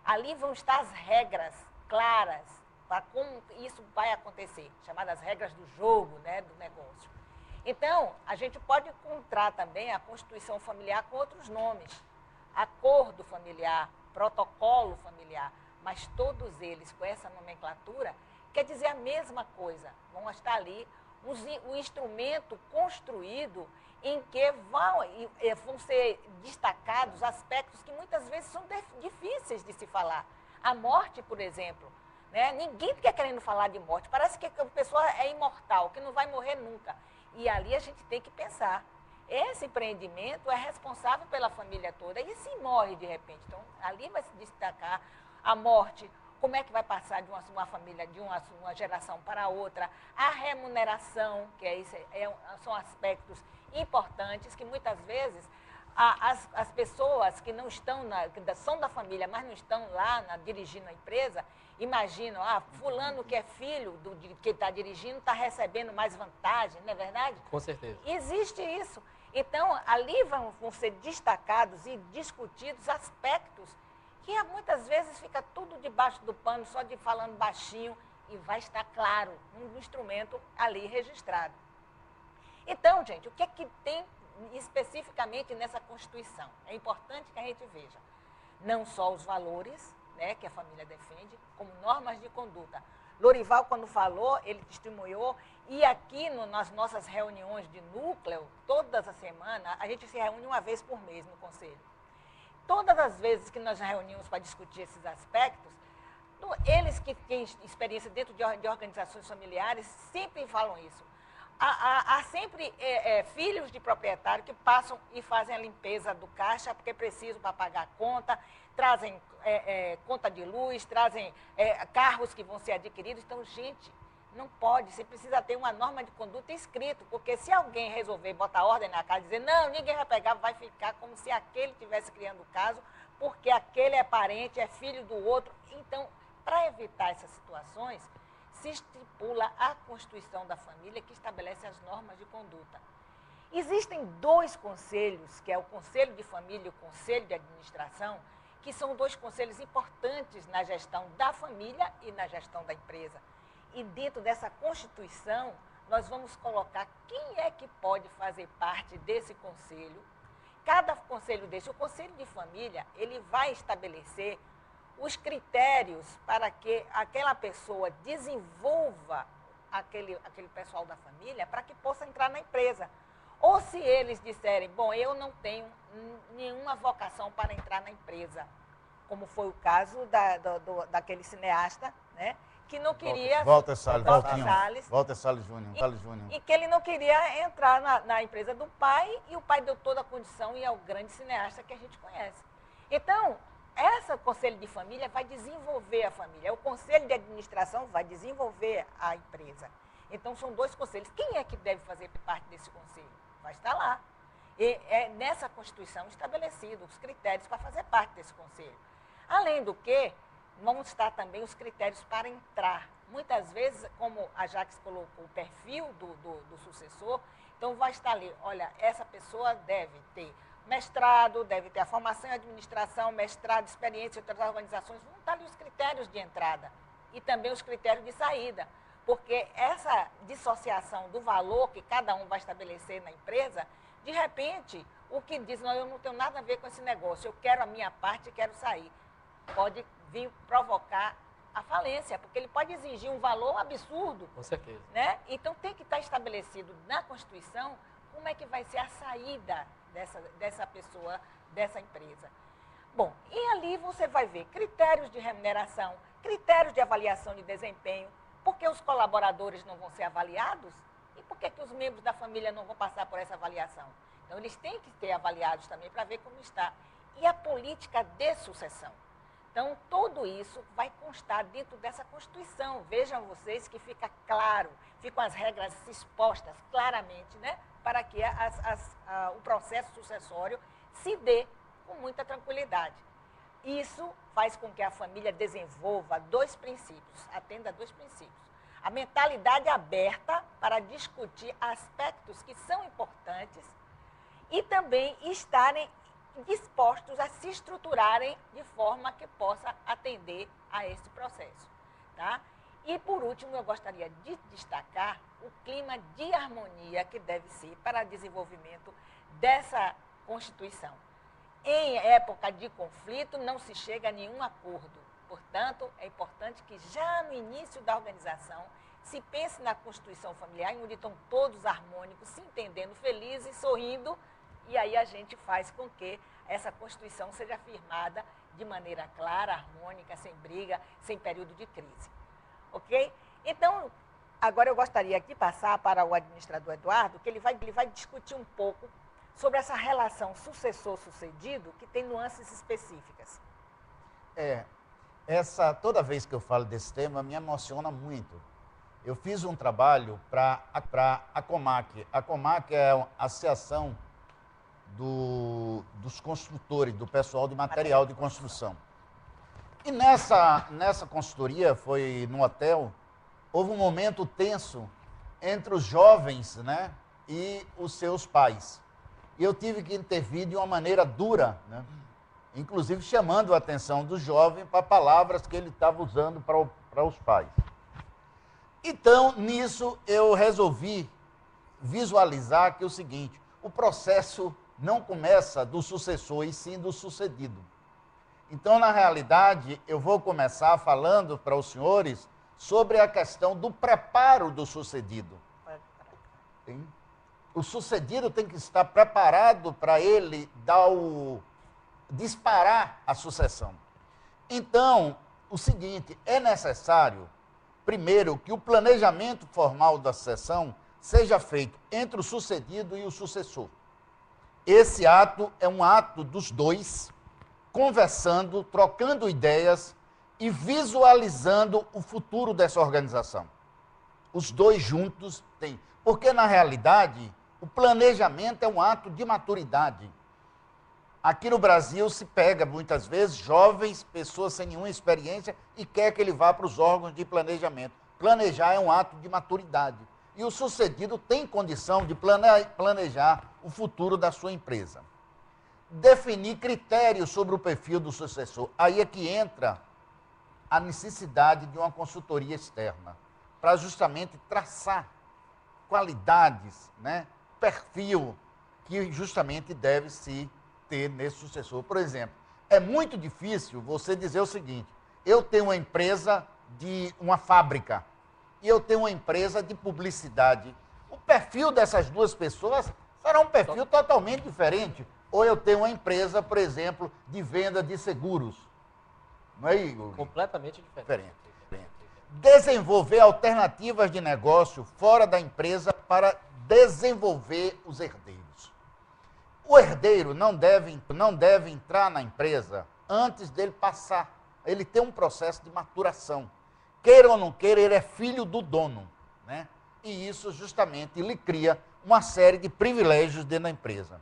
Ali vão estar as regras claras para como isso vai acontecer, chamadas regras do jogo, né, do negócio. Então, a gente pode encontrar também a Constituição familiar com outros nomes. Acordo familiar, protocolo familiar. Mas todos eles, com essa nomenclatura, quer dizer a mesma coisa. Vão estar ali um instrumento construído em que vão ser destacados aspectos que muitas vezes são difíceis de se falar. A morte, por exemplo. Né? Ninguém fica querendo falar de morte. Parece que a pessoa é imortal, que não vai morrer nunca. E ali a gente tem que pensar. Esse empreendimento é responsável pela família toda. E se morre de repente? Então, ali vai se destacar a morte, como é que vai passar de uma família, de uma geração para outra, a remuneração, que são aspectos importantes que muitas vezes as pessoas que não estão, que são da família, mas não estão lá dirigindo a empresa, imaginam, fulano que é filho que está dirigindo está recebendo mais vantagem, não é verdade? Com certeza. Existe isso. Então, ali vão ser destacados e discutidos aspectos que muitas vezes fica tudo debaixo do pano, só de falando baixinho, e vai estar claro um instrumento ali registrado. Então, gente, o que é que tem especificamente nessa Constituição? É importante que a gente veja não só os valores, né, que a família defende, como normas de conduta. Lorival, quando falou, ele testemunhou, e aqui nas nossas reuniões de núcleo, todas as semanas, a gente se reúne uma vez por mês no Conselho. Todas as vezes que nós reunimos para discutir esses aspectos, eles que têm experiência dentro de organizações familiares sempre falam isso. Há sempre filhos de proprietário que passam e fazem a limpeza do caixa porque precisam para pagar a conta, trazem conta de luz, trazem carros que vão ser adquiridos. Então, gente, não pode, você precisa ter uma norma de conduta escrita, porque se alguém resolver botar ordem na casa e dizer, não, ninguém vai pegar, vai ficar como se aquele estivesse criando o caso, porque aquele é parente, é filho do outro. Então, para evitar essas situações, se estipula a Constituição da Família, que estabelece as normas de conduta. Existem dois conselhos, que é o Conselho de Família e o Conselho de Administração, que são dois conselhos importantes na gestão da família e na gestão da empresa. E dentro dessa Constituição, nós vamos colocar quem é que pode fazer parte desse conselho. Cada conselho desse, o Conselho de Família, ele vai estabelecer os critérios para que aquela pessoa desenvolva aquele pessoal da família para que possa entrar na empresa. Ou se eles disserem, bom, eu não tenho nenhuma vocação para entrar na empresa, como foi o caso daquele cineasta, né, que não queria... Walter Salles Júnior. E que ele não queria entrar na empresa do pai, e o pai deu toda a condição e é o grande cineasta que a gente conhece. Então, esse Conselho de Família vai desenvolver a família, o Conselho de Administração vai desenvolver a empresa. Então, são dois conselhos. Quem é que deve fazer parte desse conselho? Vai estar lá. E é nessa Constituição estabelecido os critérios para fazer parte desse conselho. Além do que, vão estar também os critérios para entrar. Muitas vezes, como a Jaques colocou, o perfil do sucessor, então vai estar ali, olha, essa pessoa deve ter mestrado, deve ter a formação em administração, mestrado, experiência em outras organizações, vão estar ali os critérios de entrada e também os critérios de saída, porque essa dissociação do valor que cada um vai estabelecer na empresa, de repente, o que diz, não, eu não tenho nada a ver com esse negócio, eu quero a minha parte e quero sair, pode vir provocar a falência, porque ele pode exigir um valor absurdo. Com certeza. Né? Então, tem que estar estabelecido na Constituição como é que vai ser a saída dessa pessoa, dessa empresa. Bom, e ali você vai ver critérios de remuneração, critérios de avaliação de desempenho, por que os colaboradores não vão ser avaliados e por que os membros da família não vão passar por essa avaliação. Então, eles têm que ser avaliados também para ver como está. E a política de sucessão. Então, tudo isso vai constar dentro dessa Constituição. Vejam vocês que fica claro, ficam as regras expostas claramente, né, para que o processo sucessório se dê com muita tranquilidade. Isso faz com que a família desenvolva dois princípios, atenda a dois princípios. A mentalidade aberta para discutir aspectos que são importantes e também estarem dispostos a se estruturarem de forma que possa atender a esse processo. Tá? E, por último, eu gostaria de destacar o clima de harmonia que deve ser para o desenvolvimento dessa Constituição. Em época de conflito, não se chega a nenhum acordo. Portanto, é importante que já no início da organização se pense na Constituição familiar, onde estão todos harmônicos, se entendendo, felizes, sorrindo, e aí a gente faz com que essa Constituição seja firmada de maneira clara, harmônica, sem briga, sem período de crise. Ok? Então, agora eu gostaria de passar para o administrador Eduardo, que ele vai discutir um pouco sobre essa relação sucessor-sucedido, que tem nuances específicas. Toda vez que eu falo desse tema, me emociona muito. Eu fiz um trabalho para a Comac. A Comac é a associação dos construtores, do pessoal de material de construção. E nessa consultoria, foi no hotel, houve um momento tenso entre os jovens, né, e os seus pais. E eu tive que intervir de uma maneira dura, né, inclusive chamando a atenção do jovem para palavras que ele estava usando para os pais. Então, nisso, eu resolvi visualizar que é o seguinte, o processo não começa do sucessor, e sim do sucedido. Então, na realidade, eu vou começar falando para os senhores sobre a questão do preparo do sucedido. Sim? O sucedido tem que estar preparado para ele disparar a sucessão. Então, o seguinte, é necessário, primeiro, que o planejamento formal da sucessão seja feito entre o sucedido e o sucessor. Esse ato é um ato dos dois, conversando, trocando ideias e visualizando o futuro dessa organização. Os dois juntos têm. Porque, na realidade, o planejamento é um ato de maturidade. Aqui no Brasil se pega, muitas vezes, jovens, pessoas sem nenhuma experiência e quer que ele vá para os órgãos de planejamento. Planejar é um ato de maturidade. E o sucedido tem condição de planejar o futuro da sua empresa. Definir critérios sobre o perfil do sucessor. Aí é que entra a necessidade de uma consultoria externa, para justamente traçar qualidades, né, perfil que justamente deve se ter nesse sucessor. Por exemplo, é muito difícil você dizer o seguinte, eu tenho uma empresa de uma fábrica e eu tenho uma empresa de publicidade. O perfil dessas duas pessoas será um perfil totalmente diferente. Ou eu tenho uma empresa, por exemplo, de venda de seguros. Não é, Igor? Completamente diferente. Desenvolver alternativas de negócio fora da empresa para desenvolver os herdeiros. O herdeiro não deve entrar na empresa antes dele passar. Ele tem um processo de maturação. Queira ou não queira, ele é filho do dono, né? E isso justamente lhe cria uma série de privilégios dentro da empresa.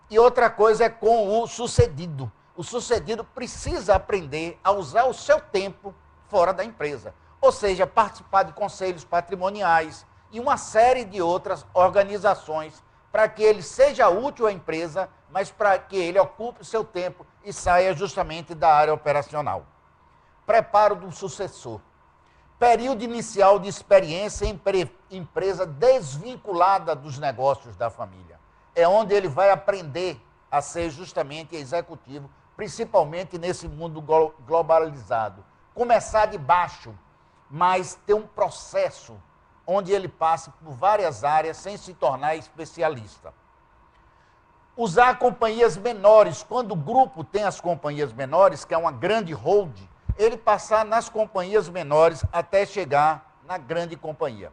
E outra coisa é com o sucedido. O sucedido precisa aprender a usar o seu tempo fora da empresa. Ou seja, participar de conselhos patrimoniais e uma série de outras organizações para que ele seja útil à empresa, mas para que ele ocupe o seu tempo e saia justamente da área operacional. Preparo do sucessor. Período inicial de experiência em empresa desvinculada dos negócios da família. É onde ele vai aprender a ser justamente executivo, principalmente nesse mundo globalizado. Começar de baixo, mas ter um processo onde ele passe por várias áreas sem se tornar especialista. Usar companhias menores, quando o grupo tem as companhias menores, que é uma grande hold, ele passar nas companhias menores até chegar na grande companhia.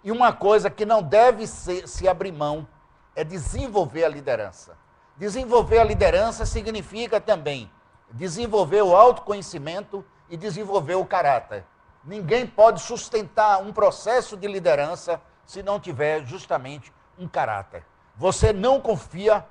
E uma coisa que não deve se abrir mão é desenvolver a liderança. Desenvolver a liderança significa também desenvolver o autoconhecimento e desenvolver o caráter. Ninguém pode sustentar um processo de liderança se não tiver justamente um caráter. Você não confia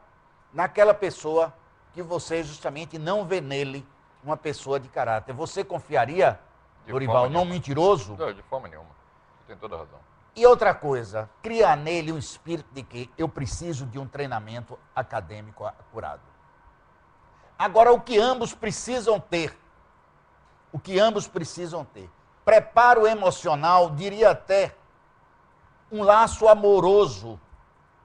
naquela pessoa que você justamente não vê nele uma pessoa de caráter. Você confiaria, Dorival, não mentiroso? Não, de forma nenhuma. Você tem toda a razão. E outra coisa, criar nele um espírito de que eu preciso de um treinamento acadêmico acurado. Agora, o que ambos precisam ter? Preparo emocional, diria até um laço amoroso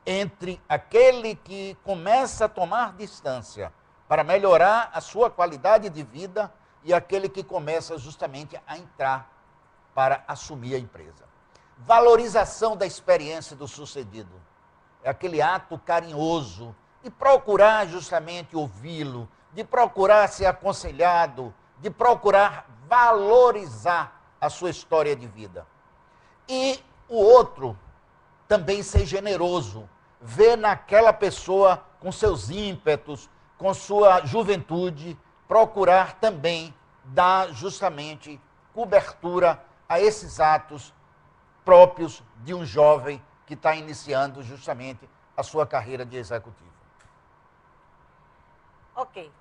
entre aquele que começa a tomar distância para melhorar a sua qualidade de vida e aquele que começa justamente a entrar para assumir a empresa. Valorização da experiência do sucedido. É aquele ato carinhoso de procurar justamente ouvi-lo, de procurar ser aconselhado, de procurar valorizar a sua história de vida. E o outro também ser generoso, ver naquela pessoa com seus ímpetos, com sua juventude, procurar também dar justamente cobertura a esses atos próprios de um jovem que está iniciando justamente a sua carreira de executivo. Ok.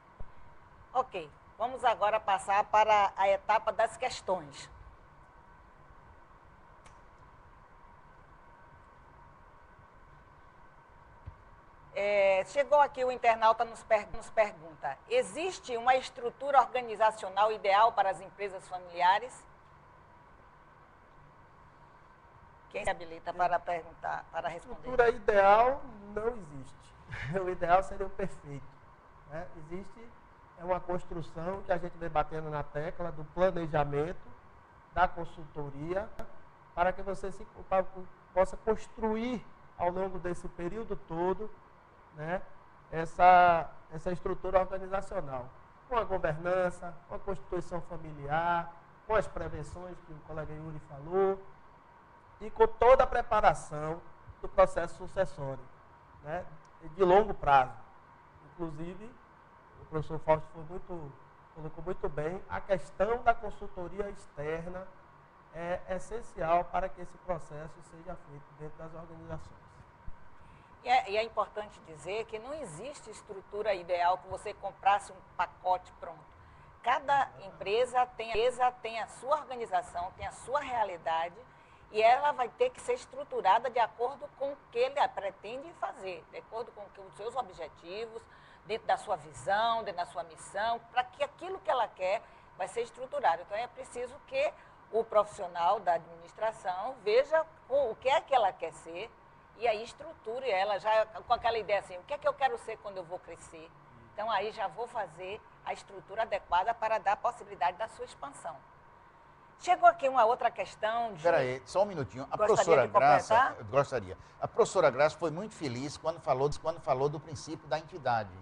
Vamos agora passar para a etapa das questões. Chegou aqui o internauta nos pergunta, existe uma estrutura organizacional ideal para as empresas familiares? Quem se habilita para perguntar, para responder? Estrutura ideal não existe. O ideal seria o perfeito. Né? Existe uma construção que a gente vem batendo na tecla do planejamento, da consultoria, para que você possa construir ao longo desse período todo, né, essa estrutura organizacional. Com a governança, com a constituição familiar, com as prevenções que o colega Yuri falou, e com toda a preparação do processo sucessório, né, de longo prazo. Inclusive, o professor Fausto colocou muito bem, a questão da consultoria externa é essencial para que esse processo seja feito dentro das organizações. E é importante dizer que não existe estrutura ideal que você comprasse um pacote pronto. Cada empresa tem a sua organização, tem a sua realidade, e ela vai ter que ser estruturada de acordo com o que ele pretende fazer, de acordo com os seus objetivos, dentro da sua visão, dentro da sua missão, para que aquilo que ela quer vai ser estruturado. Então, é preciso que o profissional da administração veja o que é que ela quer ser e aí estruture ela já com aquela ideia assim, o que é que eu quero ser quando eu vou crescer? Então, aí já vou fazer a estrutura adequada para dar a possibilidade da sua expansão. Chegou aqui uma outra questão. Espera aí, só um minutinho. A professora Graça, eu gostaria. A professora Graça foi muito feliz quando falou do princípio da entidade.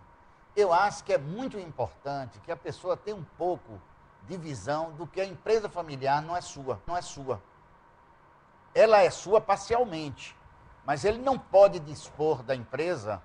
Eu acho que é muito importante que a pessoa tenha um pouco de visão do que a empresa familiar não é sua. Ela é sua parcialmente, mas ele não pode dispor da empresa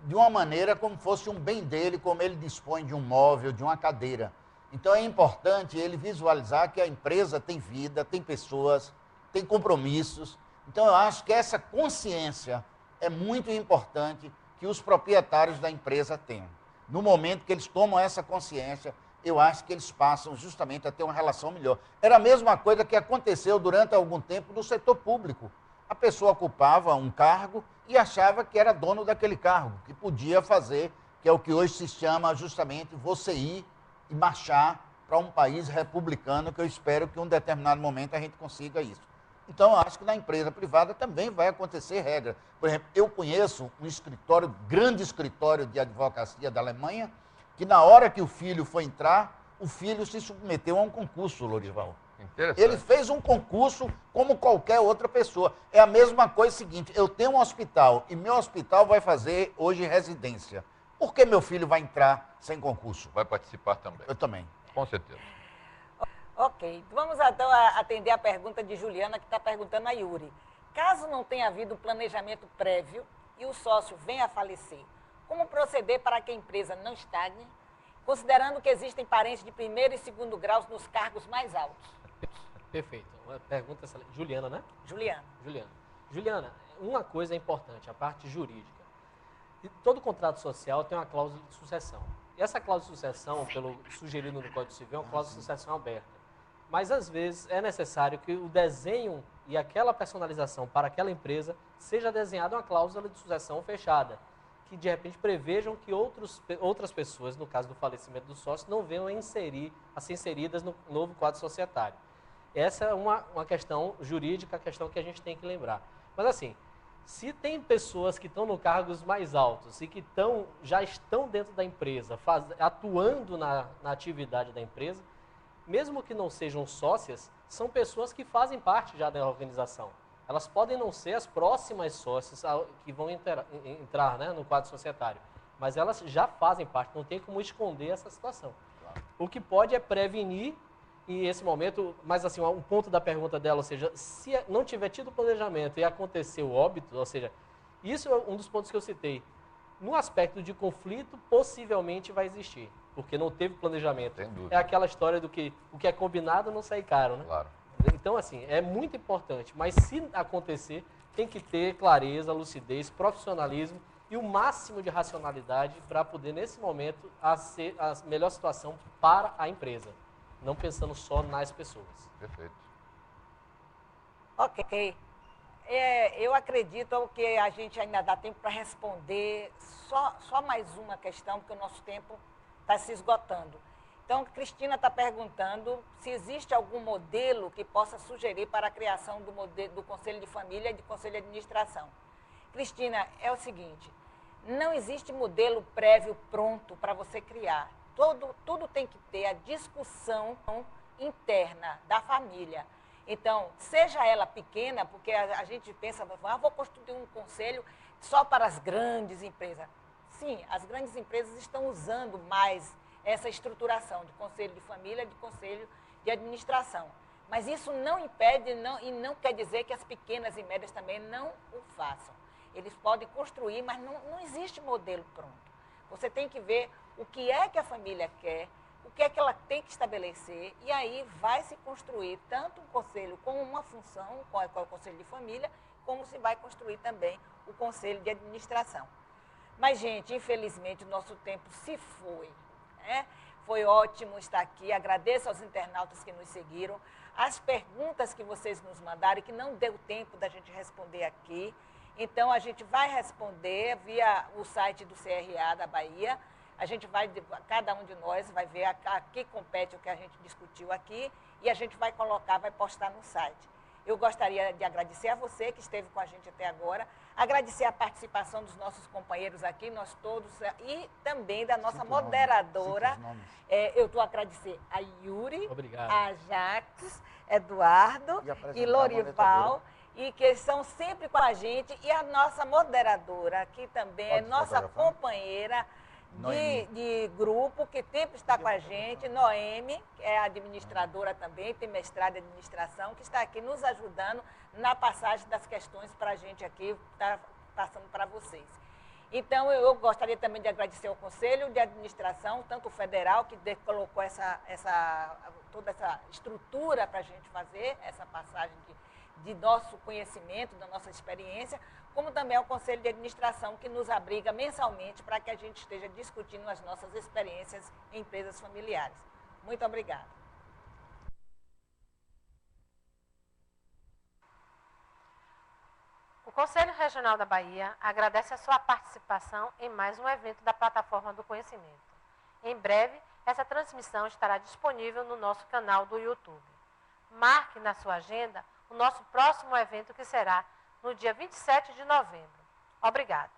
de uma maneira como fosse um bem dele, como ele dispõe de um móvel, de uma cadeira. Então é importante ele visualizar que a empresa tem vida, tem pessoas, tem compromissos. Então eu acho que essa consciência é muito importante que os proprietários da empresa tenham. No momento que eles tomam essa consciência, eu acho que eles passam justamente a ter uma relação melhor. Era a mesma coisa que aconteceu durante algum tempo no setor público. A pessoa ocupava um cargo e achava que era dono daquele cargo, que podia fazer, que é o que hoje se chama justamente você ir e marchar para um país republicano, que eu espero que em um determinado momento a gente consiga isso. Então, eu acho que na empresa privada também vai acontecer regra. Por exemplo, eu conheço um escritório, grande escritório de advocacia da Alemanha, que na hora que o filho foi entrar, o filho se submeteu a um concurso, Lorival. Ele fez um concurso como qualquer outra pessoa. É a mesma coisa seguinte, eu tenho um hospital e meu hospital vai fazer hoje residência. Por que meu filho vai entrar sem concurso? Vai participar também. Eu também. Com certeza. Ok, vamos então atender a pergunta de Juliana, que está perguntando a Yuri. Caso não tenha havido planejamento prévio e o sócio venha a falecer, como proceder para que a empresa não estagne, considerando que existem parentes de primeiro e segundo graus nos cargos mais altos? Perfeito. Uma pergunta excelente. Juliana, né? Juliana. Juliana, uma coisa é importante, a parte jurídica. E todo contrato social tem uma cláusula de sucessão. E essa cláusula de sucessão, pelo sugerido no Código Civil, é uma cláusula de sucessão aberta. Mas, às vezes, é necessário que o desenho e aquela personalização para aquela empresa seja desenhada uma cláusula de sucessão fechada, que, de repente, prevejam que outras pessoas, no caso do falecimento do sócio, não venham a ser inseridas no novo quadro societário. Essa é uma questão jurídica, a questão que a gente tem que lembrar. Mas, assim, se tem pessoas que estão no cargos mais altos e que já estão dentro da empresa, atuando na atividade da empresa, mesmo que não sejam sócias, são pessoas que fazem parte já da organização. Elas podem não ser as próximas sócias que vão entrar, né, no quadro societário, mas elas já fazem parte, não tem como esconder essa situação. Claro. O que pode é prevenir, em esse momento, mas assim, um ponto da pergunta dela, ou seja, se não tiver tido planejamento e acontecer o óbito, ou seja, isso é um dos pontos que eu citei. No aspecto de conflito, possivelmente vai existir, porque não teve planejamento. Sem dúvida. É aquela história do que o que é combinado não sai caro, né? Claro. Então, assim, é muito importante, mas se acontecer, tem que ter clareza, lucidez, profissionalismo e o máximo de racionalidade para poder, nesse momento, ser a melhor situação para a empresa. Não pensando só nas pessoas. Perfeito. Ok. Eu acredito que a gente ainda dá tempo para responder só mais uma questão, porque o nosso tempo está se esgotando. Então, Cristina está perguntando se existe algum modelo que possa sugerir para a criação do Conselho de Família e de Conselho de Administração. Cristina, é o seguinte, não existe modelo prévio pronto para você criar. Tudo tem que ter a discussão interna da família. Então, seja ela pequena, porque a gente pensa, vou construir um conselho só para as grandes empresas. Sim, as grandes empresas estão usando mais essa estruturação de conselho de família, de conselho de administração. Mas isso não impede e não quer dizer que as pequenas e médias também não o façam. Eles podem construir, mas não existe modelo pronto. Você tem que ver o que é que a família quer, o que é que ela tem que estabelecer, e aí vai se construir tanto um conselho com uma função, qual é o conselho de família, como se vai construir também o conselho de administração. Mas, gente, infelizmente o nosso tempo se foi. Foi ótimo estar aqui, agradeço aos internautas que nos seguiram, as perguntas que vocês nos mandaram e que não deu tempo da gente responder aqui. Então, a gente vai responder via o site do CRA da Bahia, cada um de nós vai ver a que compete o que a gente discutiu aqui e a gente vai postar no site. Eu gostaria de agradecer a você que esteve com a gente até agora, agradecer a participação dos nossos companheiros aqui, nós todos, e também da nossa moderadora. Eu estou a agradecer a Yuri, obrigado, a Jax, Eduardo e Lorival, e que são sempre com a gente, e a nossa moderadora, que também é nossa companheira de grupo, que sempre está com a gente, Noemi, que é administradora também, tem mestrado em administração, que está aqui nos ajudando na passagem das questões para a gente aqui, está passando para vocês. Então, eu gostaria também de agradecer ao Conselho de Administração, tanto o federal, que colocou toda essa estrutura para a gente fazer essa passagem de nosso conhecimento, da nossa experiência, como também ao Conselho de Administração, que nos abriga mensalmente para que a gente esteja discutindo as nossas experiências em empresas familiares. Muito obrigada. O Conselho Regional da Bahia agradece a sua participação em mais um evento da Plataforma do Conhecimento. Em breve, essa transmissão estará disponível no nosso canal do YouTube. Marque na sua agenda o nosso próximo evento, que será no dia 27 de novembro. Obrigada.